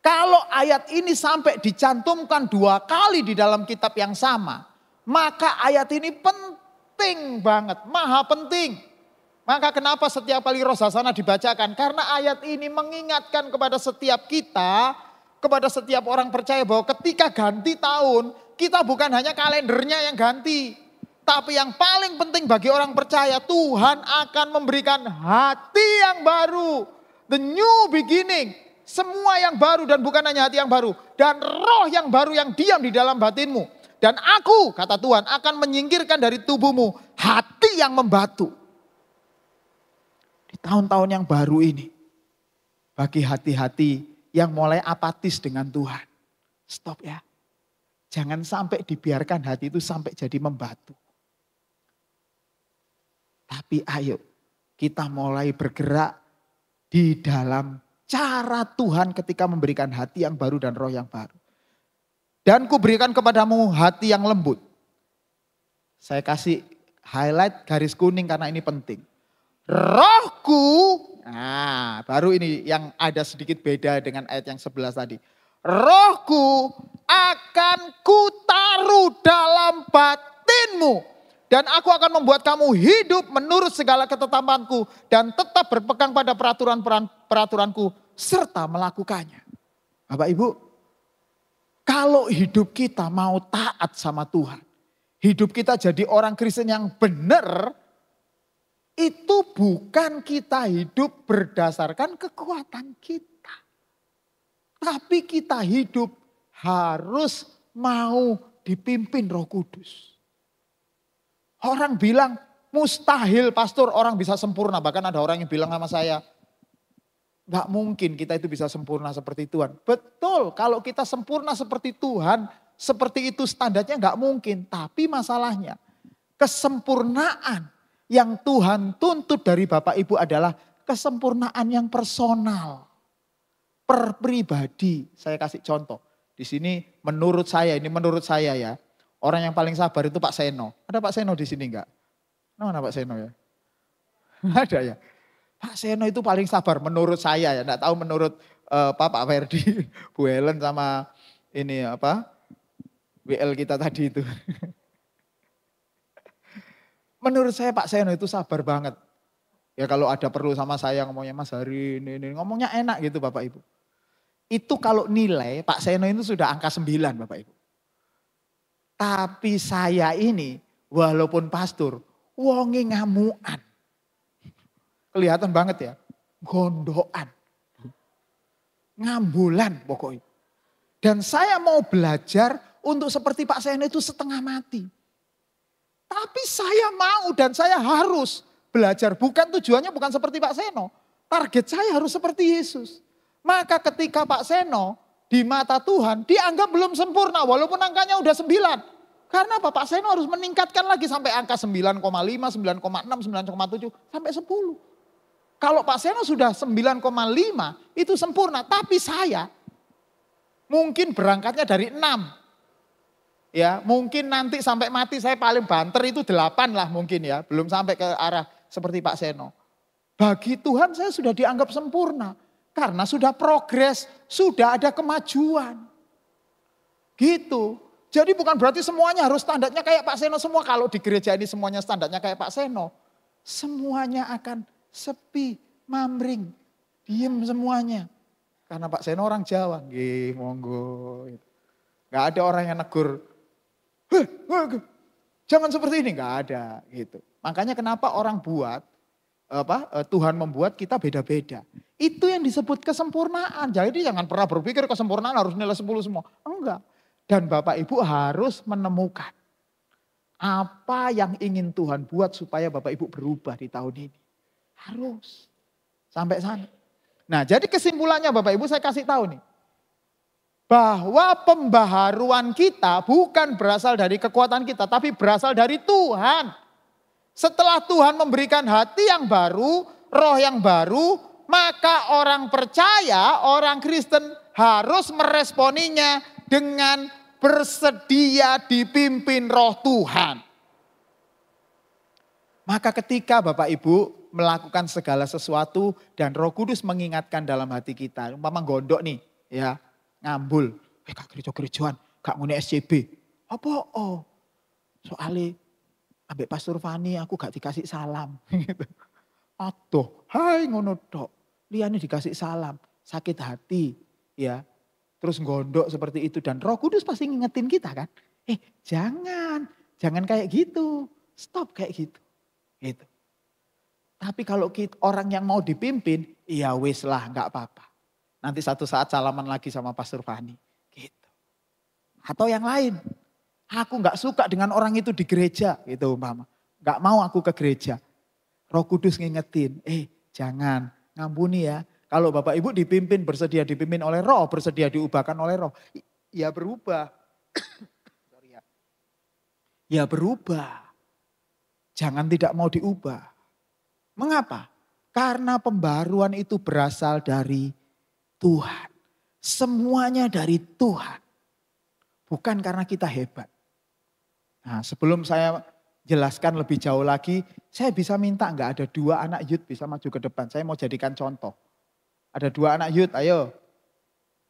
Kalau ayat ini sampai dicantumkan 2 kali di dalam kitab yang sama, maka ayat ini penting banget, maha penting. Maka kenapa setiap kali Roh Hasana dibacakan? Karena ayat ini mengingatkan kepada setiap kita, kepada setiap orang percaya bahwa ketika ganti tahun, kita bukan hanya kalendernya yang ganti. Tapi yang paling penting bagi orang percaya, Tuhan akan memberikan hati yang baru. The new beginning. Semua yang baru dan bukan hanya hati yang baru. Dan roh yang baru yang diam di dalam batinmu. Dan aku, kata Tuhan, akan menyingkirkan dari tubuhmu hati yang membatu. Di tahun-tahun yang baru ini. Bagi hati-hati yang mulai apatis dengan Tuhan. Stop ya. Jangan sampai dibiarkan hati itu sampai jadi membatu. Tapi ayo kita mulai bergerak di dalam cara Tuhan ketika memberikan hati yang baru dan roh yang baru. Dan kuberikan kepadamu hati yang lembut. Saya kasih highlight garis kuning karena ini penting. Rohku, nah baru ini yang ada sedikit beda dengan ayat yang 11 tadi. Rohku akan kutaruh dalam batinmu. Dan aku akan membuat kamu hidup menurut segala ketetapanku. Dan tetap berpegang pada peraturanku serta melakukannya. Bapak Ibu, kalau hidup kita mau taat sama Tuhan. Hidup kita jadi orang Kristen yang benar. Itu bukan kita hidup berdasarkan kekuatan kita. Tapi kita hidup harus mau dipimpin Roh Kudus. Orang bilang mustahil pastor orang bisa sempurna. Bahkan ada orang yang bilang sama saya, gak mungkin kita itu bisa sempurna seperti Tuhan. Betul, kalau kita sempurna seperti Tuhan, seperti itu standarnya gak mungkin. Tapi masalahnya kesempurnaan yang Tuhan tuntut dari Bapak Ibu adalah kesempurnaan yang personal. Per pribadi, saya kasih contoh. Di sini menurut saya ya. Orang yang paling sabar itu Pak Seno. Ada Pak Seno di sini enggak? Mana Pak Seno ya? Ada ya. Pak Seno itu paling sabar menurut saya ya. Enggak tahu menurut Pak Ferdi, Bu Helen sama ini WL kita tadi itu. Menurut saya Pak Seno itu sabar banget. Ya kalau ada perlu sama saya ngomongnya Mas Hari ini. Ngomongnya enak gitu Bapak Ibu. Itu kalau nilai Pak Seno itu sudah angka 9 Bapak Ibu. Tapi saya ini walaupun pastor, wonge ngamuan. Kelihatan banget ya, gondokan. Ngambulan pokoknya. Dan saya mau belajar untuk seperti Pak Seno itu setengah mati. Tapi saya mau dan saya harus belajar. Tujuannya bukan seperti Pak Seno. Target saya harus seperti Yesus. Maka ketika Pak Seno di mata Tuhan dianggap belum sempurna walaupun angkanya udah 9. Karena Pak Seno harus meningkatkan lagi sampai angka 9,5, 9,6, 9,7 sampai 10. Kalau Pak Seno sudah 9,5 itu sempurna. Tapi saya mungkin berangkatnya dari 6. Ya, mungkin nanti sampai mati saya paling banter itu 8 lah mungkin ya. Belum sampai ke arah seperti Pak Seno. Bagi Tuhan saya sudah dianggap sempurna. Karena sudah progres, sudah ada kemajuan. Gitu. Jadi bukan berarti semuanya harus standarnya kayak Pak Seno semua. Kalau di gereja ini semuanya standarnya kayak Pak Seno. Semuanya akan sepi mamring, diem semuanya. Karena Pak Seno orang Jawa, nggih monggo. Gak ada orang yang negur, jangan seperti ini, gak ada gitu. Makanya kenapa orang buat, Tuhan membuat kita beda-beda. Itu yang disebut kesempurnaan. Jadi jangan pernah berpikir kesempurnaan harus nilai 10 semua. Enggak. Dan Bapak Ibu harus menemukan apa yang ingin Tuhan buat supaya Bapak Ibu berubah di tahun ini. Harus. Sampai sana. Nah jadi kesimpulannya Bapak Ibu saya kasih tahu nih. Bahwa pembaharuan kita bukan berasal dari kekuatan kita, tapi berasal dari Tuhan. Setelah Tuhan memberikan hati yang baru, roh yang baru, maka orang percaya, orang Kristen harus meresponinya dengan bersedia dipimpin roh Tuhan. Maka ketika Bapak Ibu melakukan segala sesuatu dan Roh Kudus mengingatkan dalam hati kita, umpama gondok nih, ya. Ngambul, gak gereja-gerejaan, gak ngene SCB. Apa? Oh, soalnya ambek Pastor Fani aku gak dikasih salam. Aduh, hai ngono tok. Liane dikasih salam, sakit hati, ya. Terus gondok seperti itu dan Roh Kudus pasti ngingetin kita kan. Jangan kayak gitu. Stop kayak gitu. Gitu. Tapi kalau orang yang mau dipimpin, ya wis lah gak apa-apa. Nanti satu saat salaman lagi sama Pastor Fani. Gitu. Atau yang lain. Aku gak suka dengan orang itu di gereja. Gitu umpama. Gak mau aku ke gereja. Roh Kudus ngingetin. Jangan ngampuni ya. Kalau Bapak Ibu dipimpin, bersedia dipimpin oleh roh. Bersedia diubahkan oleh roh. Ya berubah. Sorry ya. Ya berubah. Jangan tidak mau diubah. Mengapa? Karena pembaruan itu berasal dari Tuhan. Semuanya dari Tuhan. Bukan karena kita hebat. Nah sebelum saya jelaskan lebih jauh lagi, saya bisa minta enggak ada 2 anak youth bisa maju ke depan. Saya mau jadikan contoh. Ada 2 anak youth, ayo.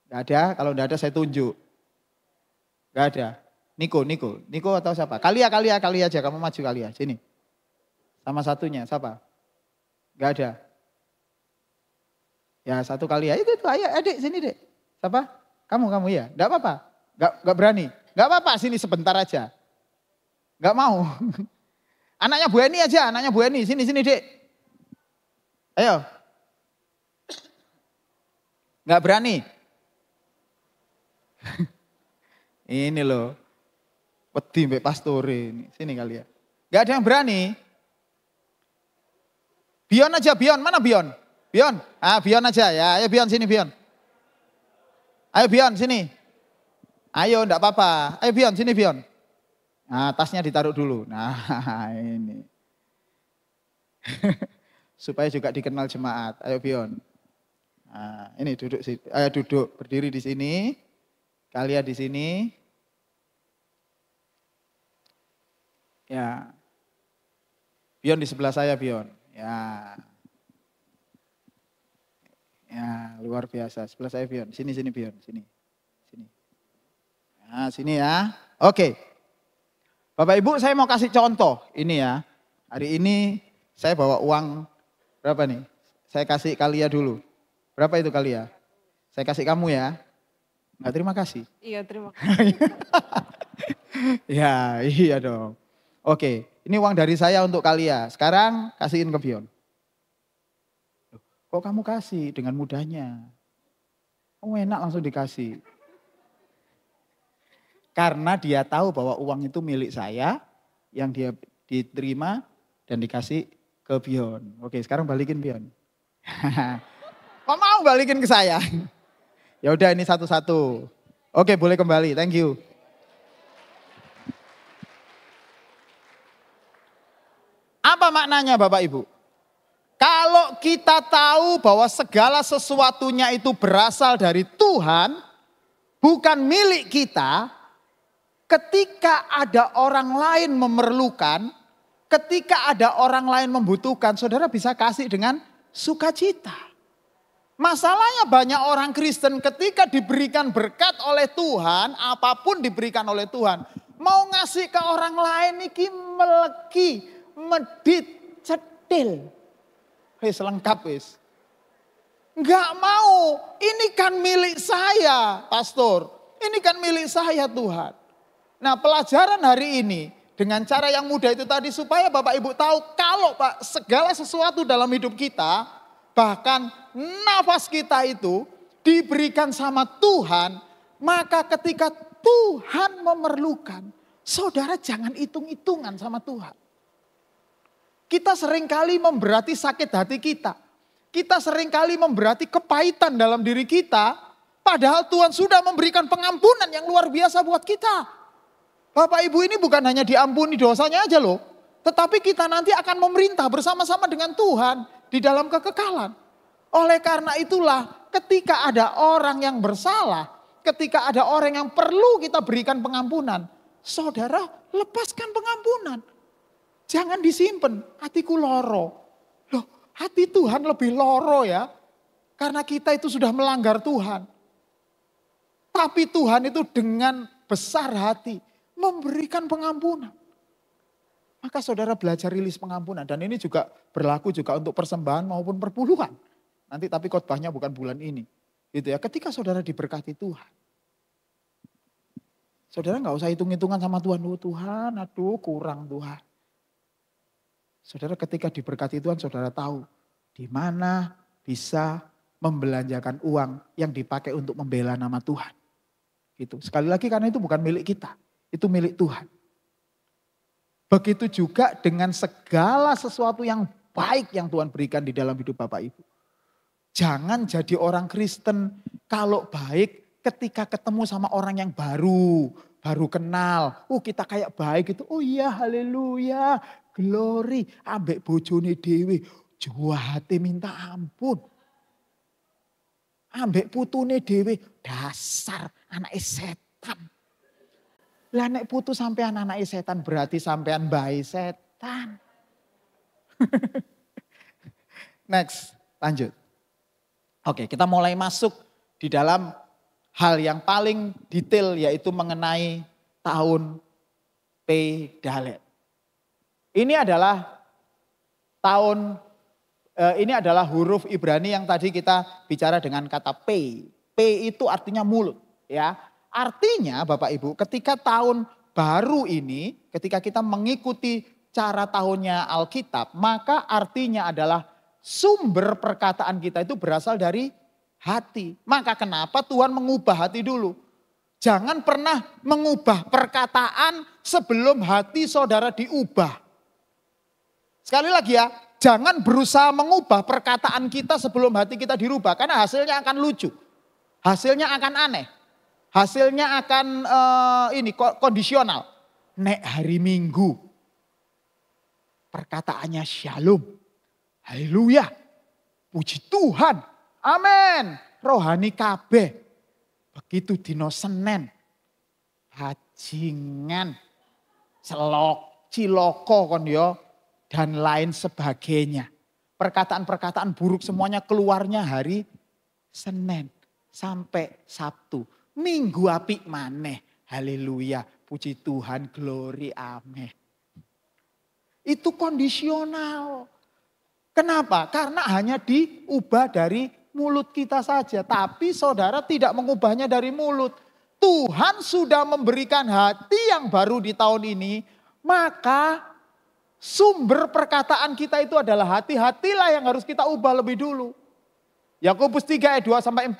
Enggak ada, kalau enggak ada saya tunjuk. Enggak ada. Niko atau siapa? Kali aja, kamu maju Kalia, sini. Sama satunya, siapa? Enggak ada. Ya satu kali ya itu ayo adik sini dek. Siapa? Kamu ya. Enggak apa-apa. Enggak berani. Enggak apa-apa sini sebentar aja. Enggak mau. Anaknya Bu Eni aja, anaknya Bu Eni. Sini dek. Ayo. Enggak berani. Ini loh. Wedi mbek pastore ini. Sini kali ya. Enggak ada yang berani. Bion aja, Bion. Mana Bion? Bion, Bion aja ya. Ayo Bion sini Bion. Ayo Bion sini. Ayo enggak apa-apa. Ayo Bion sini Bion. Nah tasnya ditaruh dulu. Nah ini. Supaya juga dikenal jemaat. Ayo Bion. Nah ini duduk sini. Ayo duduk berdiri di sini. Kalian di sini. Ya. Bion di sebelah saya Bion. Ya. Ya, luar biasa. Sebelah saya Bion. Sini Bion, sini. Nah, sini ya. Oke. Bapak Ibu, saya mau kasih contoh. Ini ya. Hari ini saya bawa uang berapa nih? Saya kasih Kalia dulu. Berapa itu Kalia? Saya kasih kamu ya. Nah, terima kasih. Iya, terima kasih. Ya, iya dong. Oke, ini uang dari saya untuk Kalia. Sekarang kasihin ke Bion. Kok kamu kasih dengan mudahnya? Oh enak langsung dikasih. Karena dia tahu bahwa uang itu milik saya, yang dia diterima dan dikasih ke Bion. Oke sekarang balikin Bion. Kok mau balikin ke saya? Ya udah ini satu-satu. Oke boleh kembali, thank you. Apa maknanya Bapak Ibu? Kalau kita tahu bahwa segala sesuatunya itu berasal dari Tuhan, bukan milik kita, ketika ada orang lain memerlukan, ketika ada orang lain membutuhkan, saudara bisa kasih dengan sukacita. Masalahnya banyak orang Kristen ketika diberikan berkat oleh Tuhan, apapun diberikan oleh Tuhan, mau ngasih ke orang lain iki meleki, medit, cetil. Wis lengkap wis. Enggak mau, ini kan milik saya pastor. Ini kan milik saya Tuhan. Nah pelajaran hari ini dengan cara yang mudah itu tadi supaya Bapak Ibu tahu kalau Pak segala sesuatu dalam hidup kita, bahkan nafas kita itu diberikan sama Tuhan, maka ketika Tuhan memerlukan, saudara jangan hitung-hitungan sama Tuhan. Kita seringkali memberati sakit hati kita. Kita seringkali memberati kepahitan dalam diri kita. Padahal Tuhan sudah memberikan pengampunan yang luar biasa buat kita. Bapak Ibu ini bukan hanya diampuni dosanya aja loh. Tetapi kita nanti akan memerintah bersama-sama dengan Tuhan di dalam kekekalan. Oleh karena itulah ketika ada orang yang bersalah. Ketika ada orang yang perlu kita berikan pengampunan. Saudara lepaskan pengampunan. Jangan disimpan, hatiku loro. Loh, hati Tuhan lebih loro ya. Karena kita itu sudah melanggar Tuhan. Tapi Tuhan itu dengan besar hati memberikan pengampunan. Maka saudara belajar rilis pengampunan. Dan ini juga berlaku juga untuk persembahan maupun perpuluhan. Nanti tapi khotbahnya bukan bulan ini. Gitu ya. Ketika saudara diberkati Tuhan. Saudara gak usah hitung-hitungan sama Tuhan. Oh Tuhan, aduh kurang Tuhan. Saudara ketika diberkati Tuhan, saudara tahu di mana bisa membelanjakan uang yang dipakai untuk membela nama Tuhan. Gitu. Sekali lagi karena itu bukan milik kita, itu milik Tuhan. Begitu juga dengan segala sesuatu yang baik yang Tuhan berikan di dalam hidup Bapak Ibu. Jangan jadi orang Kristen kalau baik ketika ketemu sama orang yang baru kenal. Oh kita kayak baik itu, oh iya haleluya. Glory, ambek bojone dhewe, juwate minta ampun. Ambek putune dhewe, dasar anake setan. Lah nek putu sampean anake setan berarti sampean bae setan. Next, lanjut. Oke, kita mulai masuk di dalam hal yang paling detail yaitu mengenai tahun P Dalet. Ini adalah ini adalah huruf Ibrani yang tadi kita bicara dengan kata P. P itu artinya mulut, ya. Artinya Bapak Ibu, ketika tahun baru ini, ketika kita mengikuti cara tahunnya Alkitab, maka artinya adalah sumber perkataan kita itu berasal dari hati. Maka kenapa Tuhan mengubah hati dulu? Jangan pernah mengubah perkataan sebelum hati saudara diubah. Sekali lagi ya, jangan berusaha mengubah perkataan kita sebelum hati kita dirubah. Karena hasilnya akan lucu. Hasilnya akan aneh. Hasilnya akan kondisional. Nek hari Minggu. Perkataannya shalom. Haleluya. Puji Tuhan. Amin. Rohani kabeh. Begitu dino Senin. Hajingan. Ciloko kon yo. Dan lain sebagainya. Perkataan-perkataan buruk semuanya keluarnya hari Senin sampai Sabtu. Minggu apik maneh. Haleluya. Puji Tuhan, glory, amin. Itu kondisional. Kenapa? Karena hanya diubah dari mulut kita saja. Tapi saudara tidak mengubahnya dari mulut. Tuhan sudah memberikan hati yang baru di tahun ini. Maka sumber perkataan kita itu adalah hati-hatilah yang harus kita ubah lebih dulu. Yakobus 3 ayat 2 sampai 4.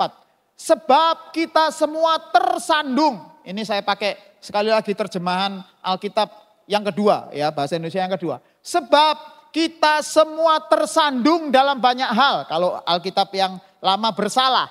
Sebab kita semua tersandung. Ini saya pakai sekali lagi terjemahan Alkitab yang kedua ya, bahasa Indonesia yang kedua. Sebab kita semua tersandung dalam banyak hal. Kalau Alkitab yang lama bersalah,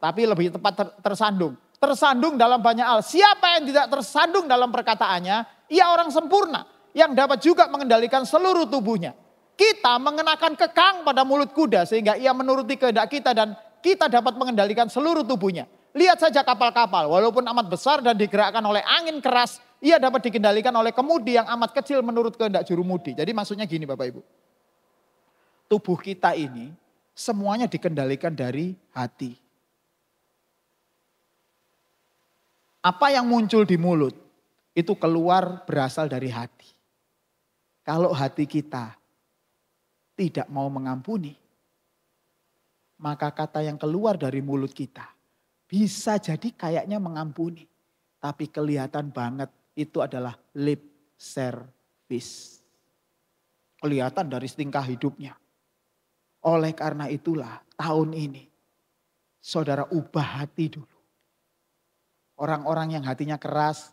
tapi lebih tepat tersandung. Tersandung dalam banyak hal. Siapa yang tidak tersandung dalam perkataannya, ia orang sempurna. Yang dapat juga mengendalikan seluruh tubuhnya. Kita mengenakan kekang pada mulut kuda sehingga ia menuruti kehendak kita dan kita dapat mengendalikan seluruh tubuhnya. Lihat saja kapal-kapal, walaupun amat besar dan digerakkan oleh angin keras, ia dapat dikendalikan oleh kemudi yang amat kecil menurut kehendak jurumudi. Jadi maksudnya gini Bapak Ibu. Tubuh kita ini semuanya dikendalikan dari hati. Apa yang muncul di mulut itu keluar berasal dari hati. Kalau hati kita tidak mau mengampuni, maka kata yang keluar dari mulut kita bisa jadi kayaknya mengampuni. Tapi kelihatan banget itu adalah lip service. Kelihatan dari tingkah hidupnya. Oleh karena itulah tahun ini saudara ubah hati dulu. Orang-orang yang hatinya keras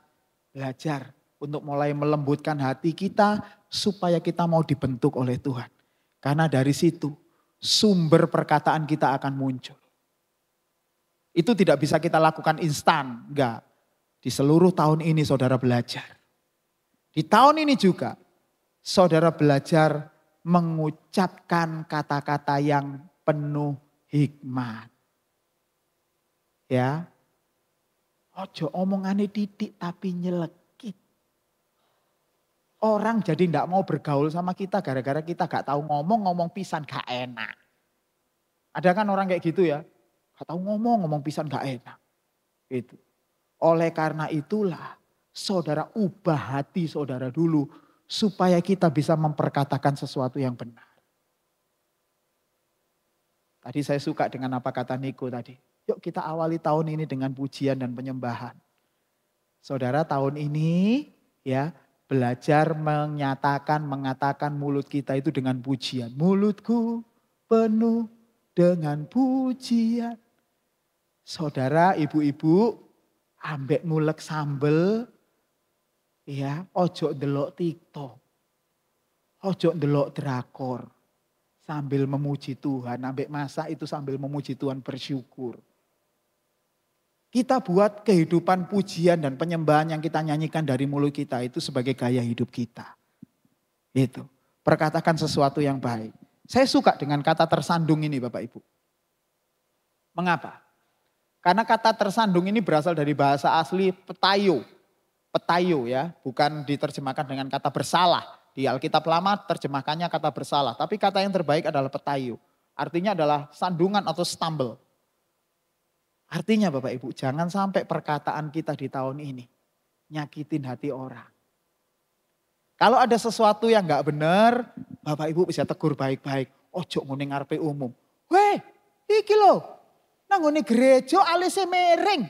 belajar untuk mulai melembutkan hati kita supaya kita mau dibentuk oleh Tuhan. Karena dari situ sumber perkataan kita akan muncul. Itu tidak bisa kita lakukan instan, enggak. Di seluruh tahun ini saudara belajar. Di tahun ini juga saudara belajar mengucapkan kata-kata yang penuh hikmat. Ya. Ojo omongane titik tapi nyelekit. Orang jadi tidak mau bergaul sama kita gara-gara kita gak tahu ngomong pisan gak enak. Ada kan orang kayak gitu ya. Gak tahu ngomong pisan gak enak. Gitu. Oleh karena itulah saudara ubah hati saudara dulu supaya kita bisa memperkatakan sesuatu yang benar. Tadi saya suka dengan apa kata Niko tadi. Yuk kita awali tahun ini dengan pujian dan penyembahan. Saudara tahun ini ya belajar mengatakan mulut kita itu dengan pujian. Mulutku penuh dengan pujian. Saudara, ibu-ibu ambek ngulek sambel ya, ojo ndelok TikTok. Ojo ndelok drakor. Sambil memuji Tuhan, ambek masak itu sambil memuji Tuhan bersyukur. Kita buat kehidupan pujian dan penyembahan yang kita nyanyikan dari mulut kita itu sebagai gaya hidup kita. Itu. Perkatakan sesuatu yang baik. Saya suka dengan kata tersandung ini Bapak Ibu. Mengapa? Karena kata tersandung ini berasal dari bahasa asli petayo. Petayo ya, bukan diterjemahkan dengan kata bersalah. Di Alkitab Lama terjemahkannya kata bersalah. Tapi kata yang terbaik adalah petayo. Artinya adalah sandungan atau stumble. Artinya Bapak Ibu, jangan sampai perkataan kita di tahun ini nyakitin hati orang. Kalau ada sesuatu yang gak benar, Bapak Ibu bisa tegur baik-baik. Ojo ngene ngarepe umum. Weh, iki lho, nang ngene gereja alisnya miring.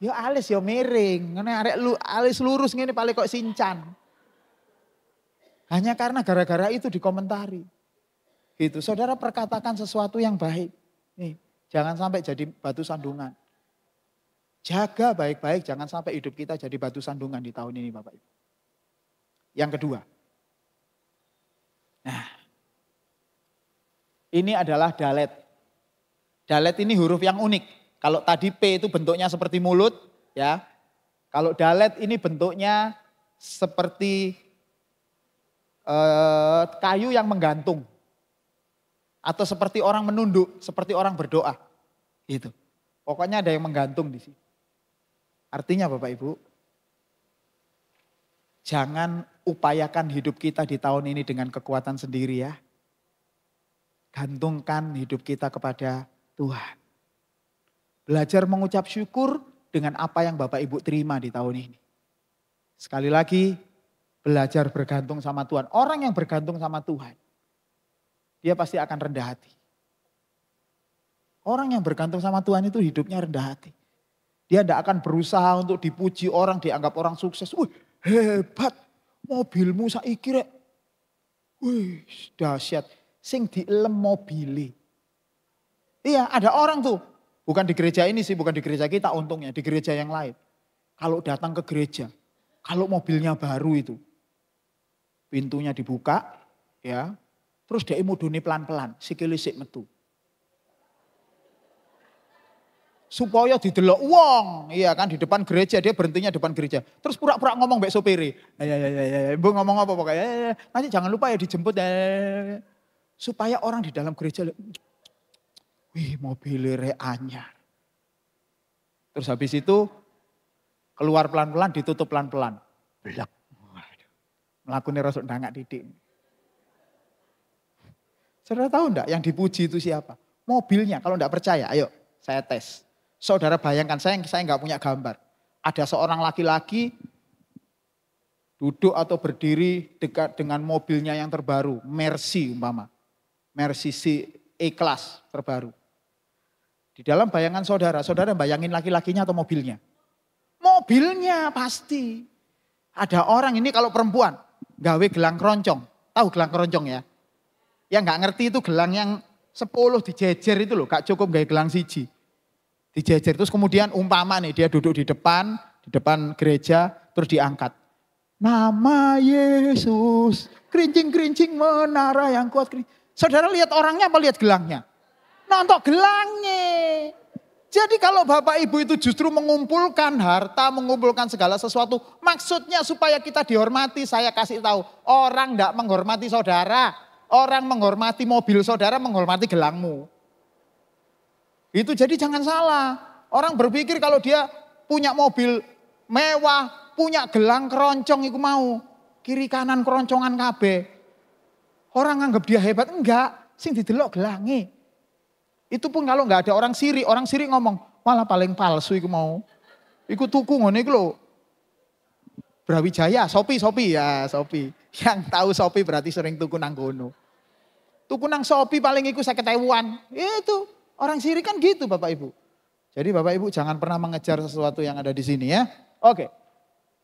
Ya alis ya miring, ngene arek alis lurus ngene paling kok sincan. Hanya karena gara-gara itu dikomentari. Gitu, saudara perkatakan sesuatu yang baik. Nih. Jangan sampai jadi batu sandungan. Jaga baik-baik, jangan sampai hidup kita jadi batu sandungan di tahun ini Bapak Ibu. Yang kedua. Nah, ini adalah dalet. Dalet ini huruf yang unik. Kalau tadi P itu bentuknya seperti mulut, ya. Kalau dalet ini bentuknya seperti kayu yang menggantung. Atau seperti orang menunduk, seperti orang berdoa. Gitu. Pokoknya ada yang menggantung di sini. Artinya Bapak Ibu, jangan upayakan hidup kita di tahun ini dengan kekuatan sendiri ya. Gantungkan hidup kita kepada Tuhan. Belajar mengucap syukur dengan apa yang Bapak Ibu terima di tahun ini. Sekali lagi, belajar bergantung sama Tuhan. Orang yang bergantung sama Tuhan, dia pasti akan rendah hati. Orang yang bergantung sama Tuhan itu hidupnya rendah hati. Dia tidak akan berusaha untuk dipuji orang, dianggap orang sukses. Wih hebat, mobilmu saiki rek. Wih dahsyat, sing dielem mobile. Iya ada orang tuh, bukan di gereja ini sih, bukan di gereja kita untungnya, di gereja yang lain. Kalau datang ke gereja, kalau mobilnya baru itu, pintunya dibuka ya. Terus dia mudune pelan-pelan, sikile sik metu. Supaya didelok wong, iya kan di depan gereja, dia berhentinya depan gereja. Terus pura-pura ngomong mbek sopire. Ya, mbok ngomong apa pokoknya. Nanti jangan lupa ya dijemput ya. Supaya orang di dalam gereja, wih mobil re anyar. Terus habis itu keluar pelan-pelan, ditutup pelan-pelan. Blek. Melakukan rosok ndangak titik. Saudara tahu enggak yang dipuji itu siapa? Mobilnya, kalau enggak percaya, ayo saya tes. Saudara bayangkan, saya enggak punya gambar. Ada seorang laki-laki duduk atau berdiri dekat dengan mobilnya yang terbaru. Mercy umpama. Mercy C E-Class terbaru. Di dalam bayangan saudara, saudara bayangin laki-lakinya atau mobilnya? Mobilnya pasti. Ada orang ini kalau perempuan, gawe gelang keroncong. Tahu gelang keroncong ya? Yang gak ngerti itu gelang yang 10 dijejer itu loh, gak cukup gawe gelang siji. Dijejer, terus kemudian umpama nih dia duduk di depan gereja, terus diangkat. Nama Yesus, kerincing-kerincing menara yang kuat. Saudara lihat orangnya apa lihat gelangnya? Nonton gelangnya. Jadi kalau Bapak Ibu itu justru mengumpulkan harta, mengumpulkan segala sesuatu, maksudnya supaya kita dihormati. Saya kasih tahu, orang tidak menghormati saudara, orang menghormati mobil saudara, menghormati gelangmu. Itu jadi jangan salah. Orang berpikir kalau dia punya mobil mewah, punya gelang keroncong itu mau. Kiri kanan keroncongan kabeh. Orang anggap dia hebat, enggak. Sing didelok gelange. Itu pun kalau enggak ada orang siri ngomong, malah paling palsu itu mau. Iku tuku ngene iku lho. Brawijaya, Shopee. Yang tahu Shopee berarti sering tuku nang kono. Tuku nang Shopee paling iku 50.000-an. Itu. Orang syirik kan gitu Bapak Ibu. Jadi Bapak Ibu jangan pernah mengejar sesuatu yang ada di sini ya. Oke.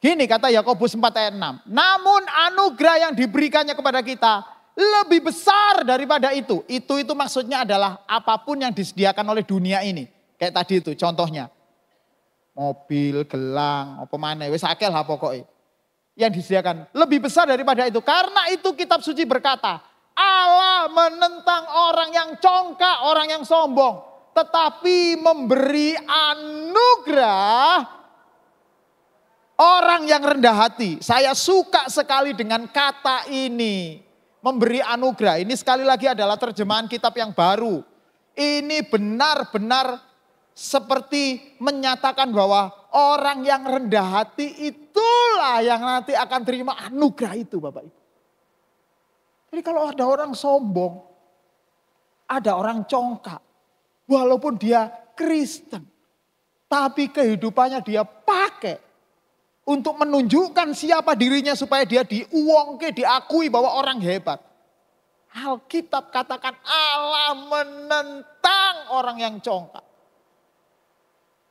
Gini kata Yakobus 4 ayat 6. Namun anugerah yang diberikannya kepada kita lebih besar daripada itu. Itu maksudnya adalah apapun yang disediakan oleh dunia ini. Kayak tadi itu contohnya. Mobil, gelang, apa mana, wis akeh lah pokoknya. Yang disediakan lebih besar daripada itu. Karena itu kitab suci berkata, Allah menentang orang yang congkak, orang yang sombong. Tetapi memberi anugerah orang yang rendah hati. Saya suka sekali dengan kata ini. Memberi anugerah. Ini sekali lagi adalah terjemahan kitab yang baru. Ini benar-benar seperti menyatakan bahwa orang yang rendah hati itulah yang nanti akan terima anugerah itu Bapak Ibu. Jadi kalau ada orang sombong, ada orang congkak, walaupun dia Kristen, tapi kehidupannya dia pakai untuk menunjukkan siapa dirinya supaya dia diuangke, diakui bahwa orang hebat. Alkitab katakan Allah menentang orang yang congkak.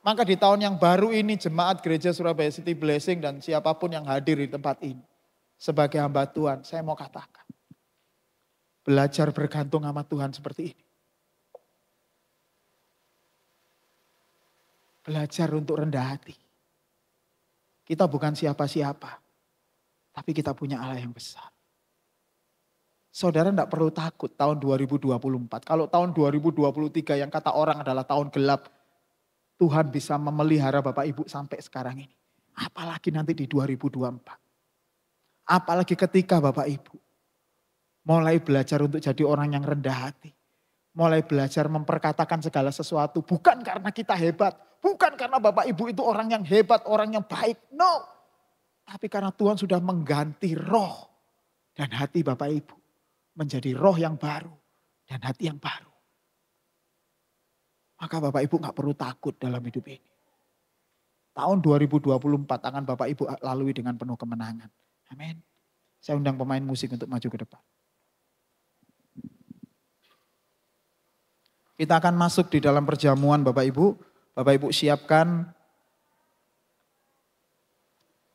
Maka di tahun yang baru ini jemaat gereja Surabaya City Blessing dan siapapun yang hadir di tempat ini. Sebagai hamba Tuhan saya mau katakan. Belajar bergantung sama Tuhan seperti ini. Belajar untuk rendah hati. Kita bukan siapa-siapa. Tapi kita punya Allah yang besar. Saudara tidak perlu takut tahun 2024. Kalau tahun 2023 yang kata orang adalah tahun gelap. Tuhan bisa memelihara Bapak Ibu sampai sekarang ini. Apalagi nanti di 2024. Apalagi ketika Bapak Ibu mulai belajar untuk jadi orang yang rendah hati. Mulai belajar memperkatakan segala sesuatu. Bukan karena kita hebat. Bukan karena Bapak Ibu itu orang yang hebat, orang yang baik. No. Tapi karena Tuhan sudah mengganti roh dan hati Bapak Ibu. Menjadi roh yang baru dan hati yang baru. Maka Bapak Ibu gak perlu takut dalam hidup ini. Tahun 2024 akan Bapak Ibu lalui dengan penuh kemenangan. Amin. Saya undang pemain musik untuk maju ke depan. Kita akan masuk di dalam perjamuan Bapak Ibu. Bapak Ibu siapkan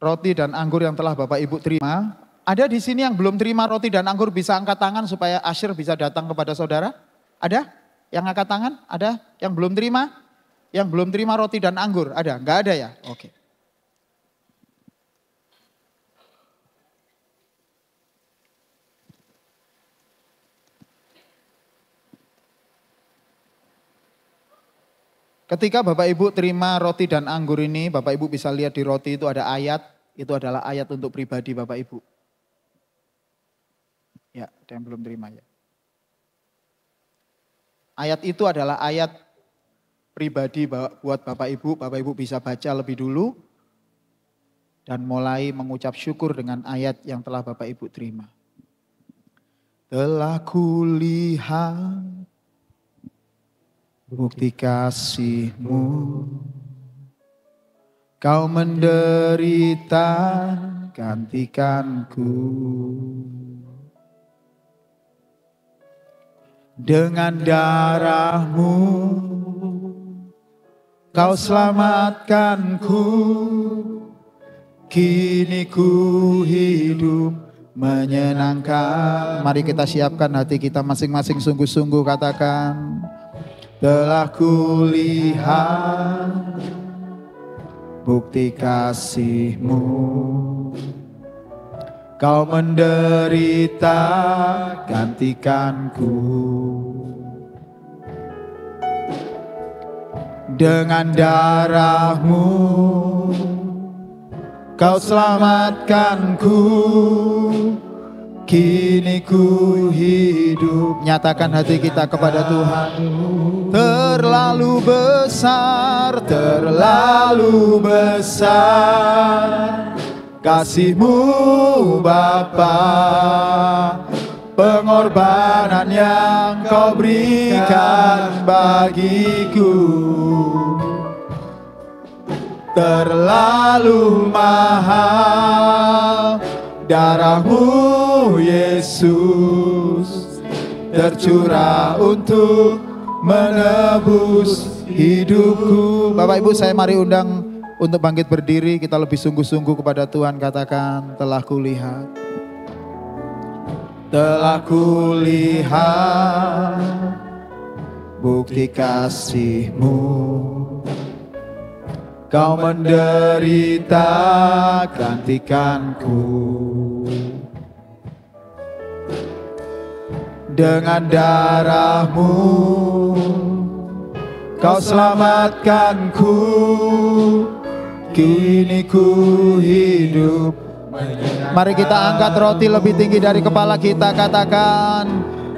roti dan anggur yang telah Bapak Ibu terima. Ada di sini yang belum terima roti dan anggur bisa angkat tangan supaya Asyir bisa datang kepada saudara. Ada yang angkat tangan? Ada yang belum terima? Yang belum terima roti dan anggur? Ada? Enggak ada ya? Oke. Ketika Bapak Ibu terima roti dan anggur ini, Bapak Ibu bisa lihat di roti itu ada ayat. Itu adalah ayat untuk pribadi Bapak Ibu. Ya, ada yang belum terima ya. Ayat itu adalah ayat pribadi buat Bapak Ibu bisa baca lebih dulu. Dan mulai mengucap syukur dengan ayat yang telah Bapak Ibu terima. Telah kulihat bukti kasih-Mu, Kau menderita gantikanku. Dengan darah-Mu Kau selamatkanku, kini ku hidup menyenangkan. Mari kita siapkan hati kita masing-masing, sungguh-sungguh katakan. Telah kulihat bukti kasih-Mu, Kau menderita gantikanku. Dengan darah-Mu Kau selamatkanku, kini ku hidup. Nyatakan hati kita kepada Tuhan. Terlalu besar kasih-Mu Bapa, pengorbanan yang Kau berikan bagiku. Terlalu mahal darah-Mu Yesus, tercurah untuk menebus hidupku. Bapak Ibu, saya mari undang untuk bangkit berdiri. Kita lebih sungguh-sungguh kepada Tuhan. Katakan, telah kulihat bukti kasih-Mu, Kau menderita gantikanku. Dengan darah-Mu Kau selamatkanku, kini ku hidup. Mari kita angkat roti lebih tinggi dari kepala kita. Katakan,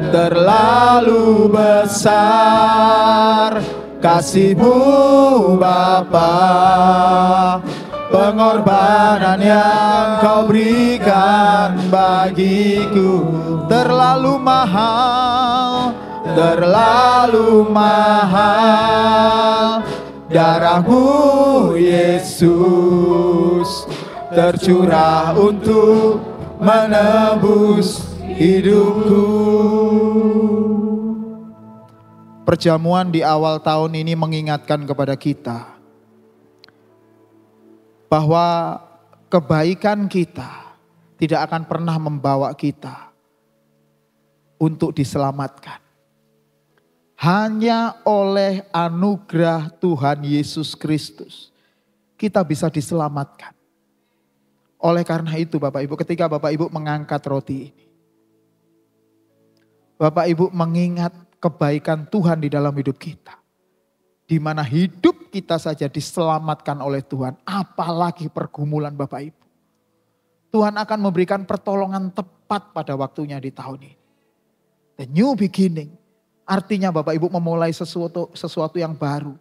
terlalu besar kasih-Mu Bapa, pengorbanan yang Kau berikan bagiku. Terlalu mahal darah-Mu Yesus, tercurah untuk menebus hidupku. Perjamuan di awal tahun ini mengingatkan kepada kita bahwa kebaikan kita tidak akan pernah membawa kita untuk diselamatkan. Hanya oleh anugerah Tuhan Yesus Kristus kita bisa diselamatkan. Oleh karena itu Bapak Ibu, ketika Bapak Ibu mengangkat roti ini, Bapak Ibu mengingat kebaikan Tuhan di dalam hidup kita. Di mana hidup kita saja diselamatkan oleh Tuhan, apalagi pergumulan Bapak Ibu. Tuhan akan memberikan pertolongan tepat pada waktunya di tahun ini. The new beginning, artinya Bapak Ibu memulai sesuatu yang baru.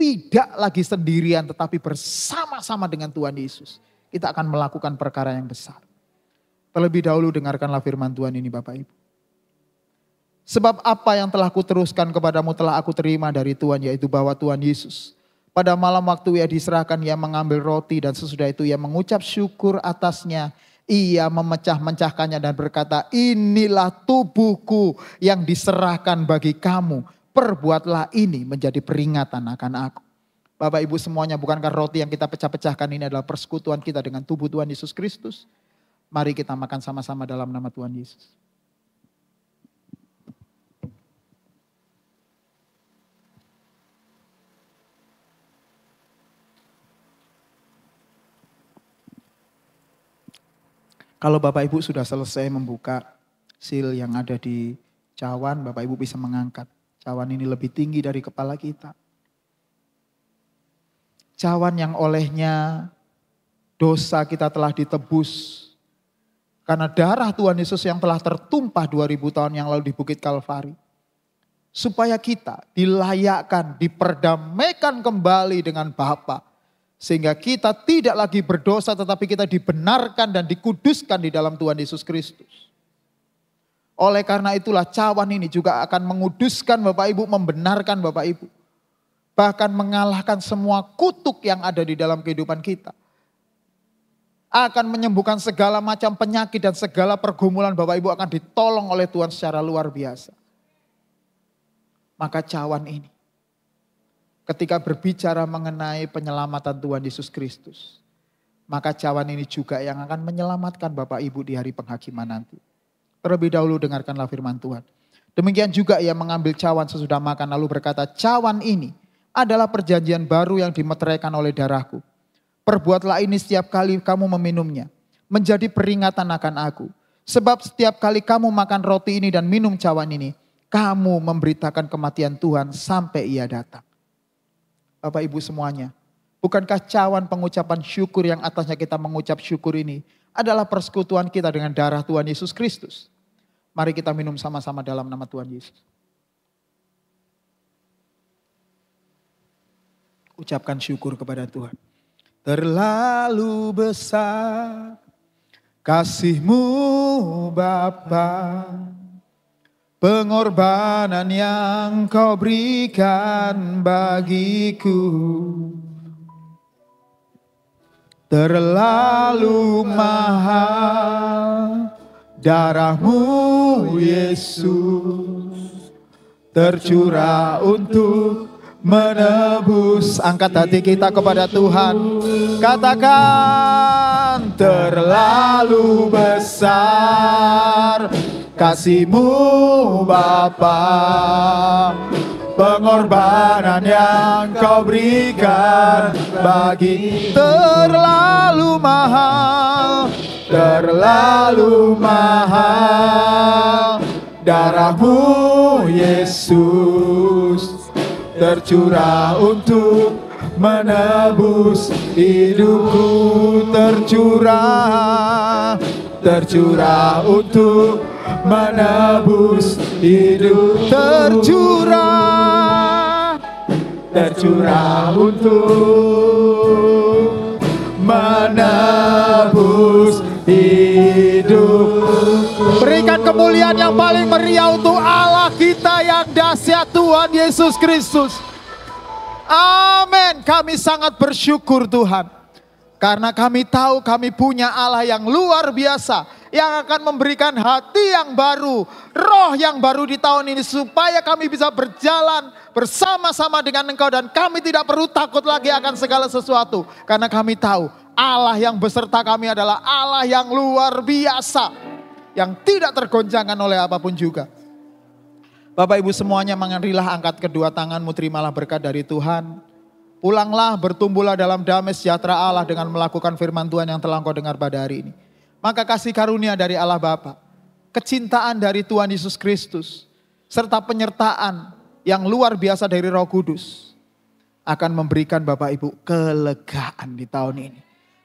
Tidak lagi sendirian tetapi bersama-sama dengan Tuhan Yesus. Kita akan melakukan perkara yang besar. Terlebih dahulu dengarkanlah firman Tuhan ini Bapak Ibu. Sebab apa yang telah kuteruskan kepadamu telah aku terima dari Tuhan, yaitu bahwa Tuhan Yesus pada malam waktu Ia diserahkan, Ia mengambil roti dan sesudah itu Ia mengucap syukur atasnya. Ia memecah-mecahkannya dan berkata, inilah tubuhku yang diserahkan bagi kamu. Perbuatlah ini menjadi peringatan akan aku. Bapak Ibu semuanya, bukankah roti yang kita pecah-pecahkan ini adalah persekutuan kita dengan tubuh Tuhan Yesus Kristus? Mari kita makan sama-sama dalam nama Tuhan Yesus. Kalau Bapak Ibu sudah selesai membuka seal yang ada di cawan, Bapak Ibu bisa mengangkat cawan ini lebih tinggi dari kepala kita. Cawan yang olehnya dosa kita telah ditebus. Karena darah Tuhan Yesus yang telah tertumpah 2000 tahun yang lalu di Bukit Kalvari. Supaya kita dilayakkan, diperdamaikan kembali dengan Bapa. Sehingga kita tidak lagi berdosa tetapi kita dibenarkan dan dikuduskan di dalam Tuhan Yesus Kristus. Oleh karena itulah cawan ini juga akan menguduskan Bapak Ibu, membenarkan Bapak Ibu. Bahkan mengalahkan semua kutuk yang ada di dalam kehidupan kita. Akan menyembuhkan segala macam penyakit dan segala pergumulan Bapak Ibu akan ditolong oleh Tuhan secara luar biasa. Maka cawan ini ketika berbicara mengenai penyelamatan Tuhan Yesus Kristus, maka cawan ini juga yang akan menyelamatkan Bapak Ibu di hari penghakiman nanti. Terlebih dahulu dengarkanlah firman Tuhan. Demikian juga ia mengambil cawan sesudah makan lalu berkata, cawan ini adalah perjanjian baru yang dimeteraikan oleh darahku. Perbuatlah ini setiap kali kamu meminumnya, menjadi peringatan akan aku. Sebab setiap kali kamu makan roti ini dan minum cawan ini, kamu memberitakan kematian Tuhan sampai ia datang. Bapak Ibu semuanya, bukankah cawan pengucapan syukur yang atasnya kita mengucap syukur ini adalah persekutuan kita dengan darah Tuhan Yesus Kristus? Mari kita minum sama-sama dalam nama Tuhan Yesus. Ucapkan syukur kepada Tuhan. Terlalu besar kasih-Mu Bapa, pengorbanan yang Kau berikan bagiku. Terlalu mahal darah-Mu Yesus, tercurah untuk menebus. Angkat hati kita kepada Tuhan. Katakan, terlalu besar kasih-Mu Bapa, pengorbanan yang Kau berikan bagi. Terlalu mahal, terlalu mahal darah-Mu Yesus, tercurah untuk menebus hidupku. Tercurah, tercurah untuk menebus hidup. Tercurah, tercurah untuk menebus hidup. Berikan kemuliaan yang paling meriah untuk Allah kita yang dahsyat, Tuhan Yesus Kristus. Amin. Kami sangat bersyukur Tuhan, karena kami tahu kami punya Allah yang luar biasa, yang akan memberikan hati yang baru, roh yang baru di tahun ini, supaya kami bisa berjalan bersama-sama dengan Engkau, dan kami tidak perlu takut lagi akan segala sesuatu, karena kami tahu Allah yang beserta kami adalah Allah yang luar biasa, yang tidak tergoncangkan oleh apapun juga. Bapak Ibu semuanya, marilah angkat kedua tanganmu, terimalah berkat dari Tuhan. Pulanglah, bertumbuhlah dalam damai sejahtera Allah dengan melakukan firman Tuhan yang telah engkau dengar pada hari ini. Maka kasih karunia dari Allah Bapa, kecintaan dari Tuhan Yesus Kristus, serta penyertaan yang luar biasa dari Roh Kudus akan memberikan Bapak Ibu kelegaan di tahun ini.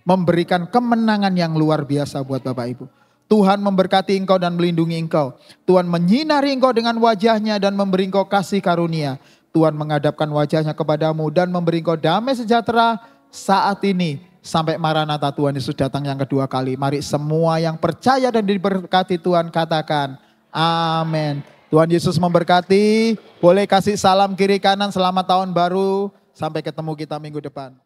Memberikan kemenangan yang luar biasa buat Bapak Ibu. Tuhan memberkati engkau dan melindungi engkau. Tuhan menyinari engkau dengan wajahnya dan memberi engkau kasih karunia. Tuhan menghadapkan wajahnya kepadamu dan memberi engkau damai sejahtera saat ini sampai Maranatha Tuhan Yesus datang yang kedua kali. Mari semua yang percaya dan diberkati Tuhan katakan amin. Tuhan Yesus memberkati. Boleh kasih salam kiri kanan, selamat tahun baru. Sampai ketemu kita minggu depan.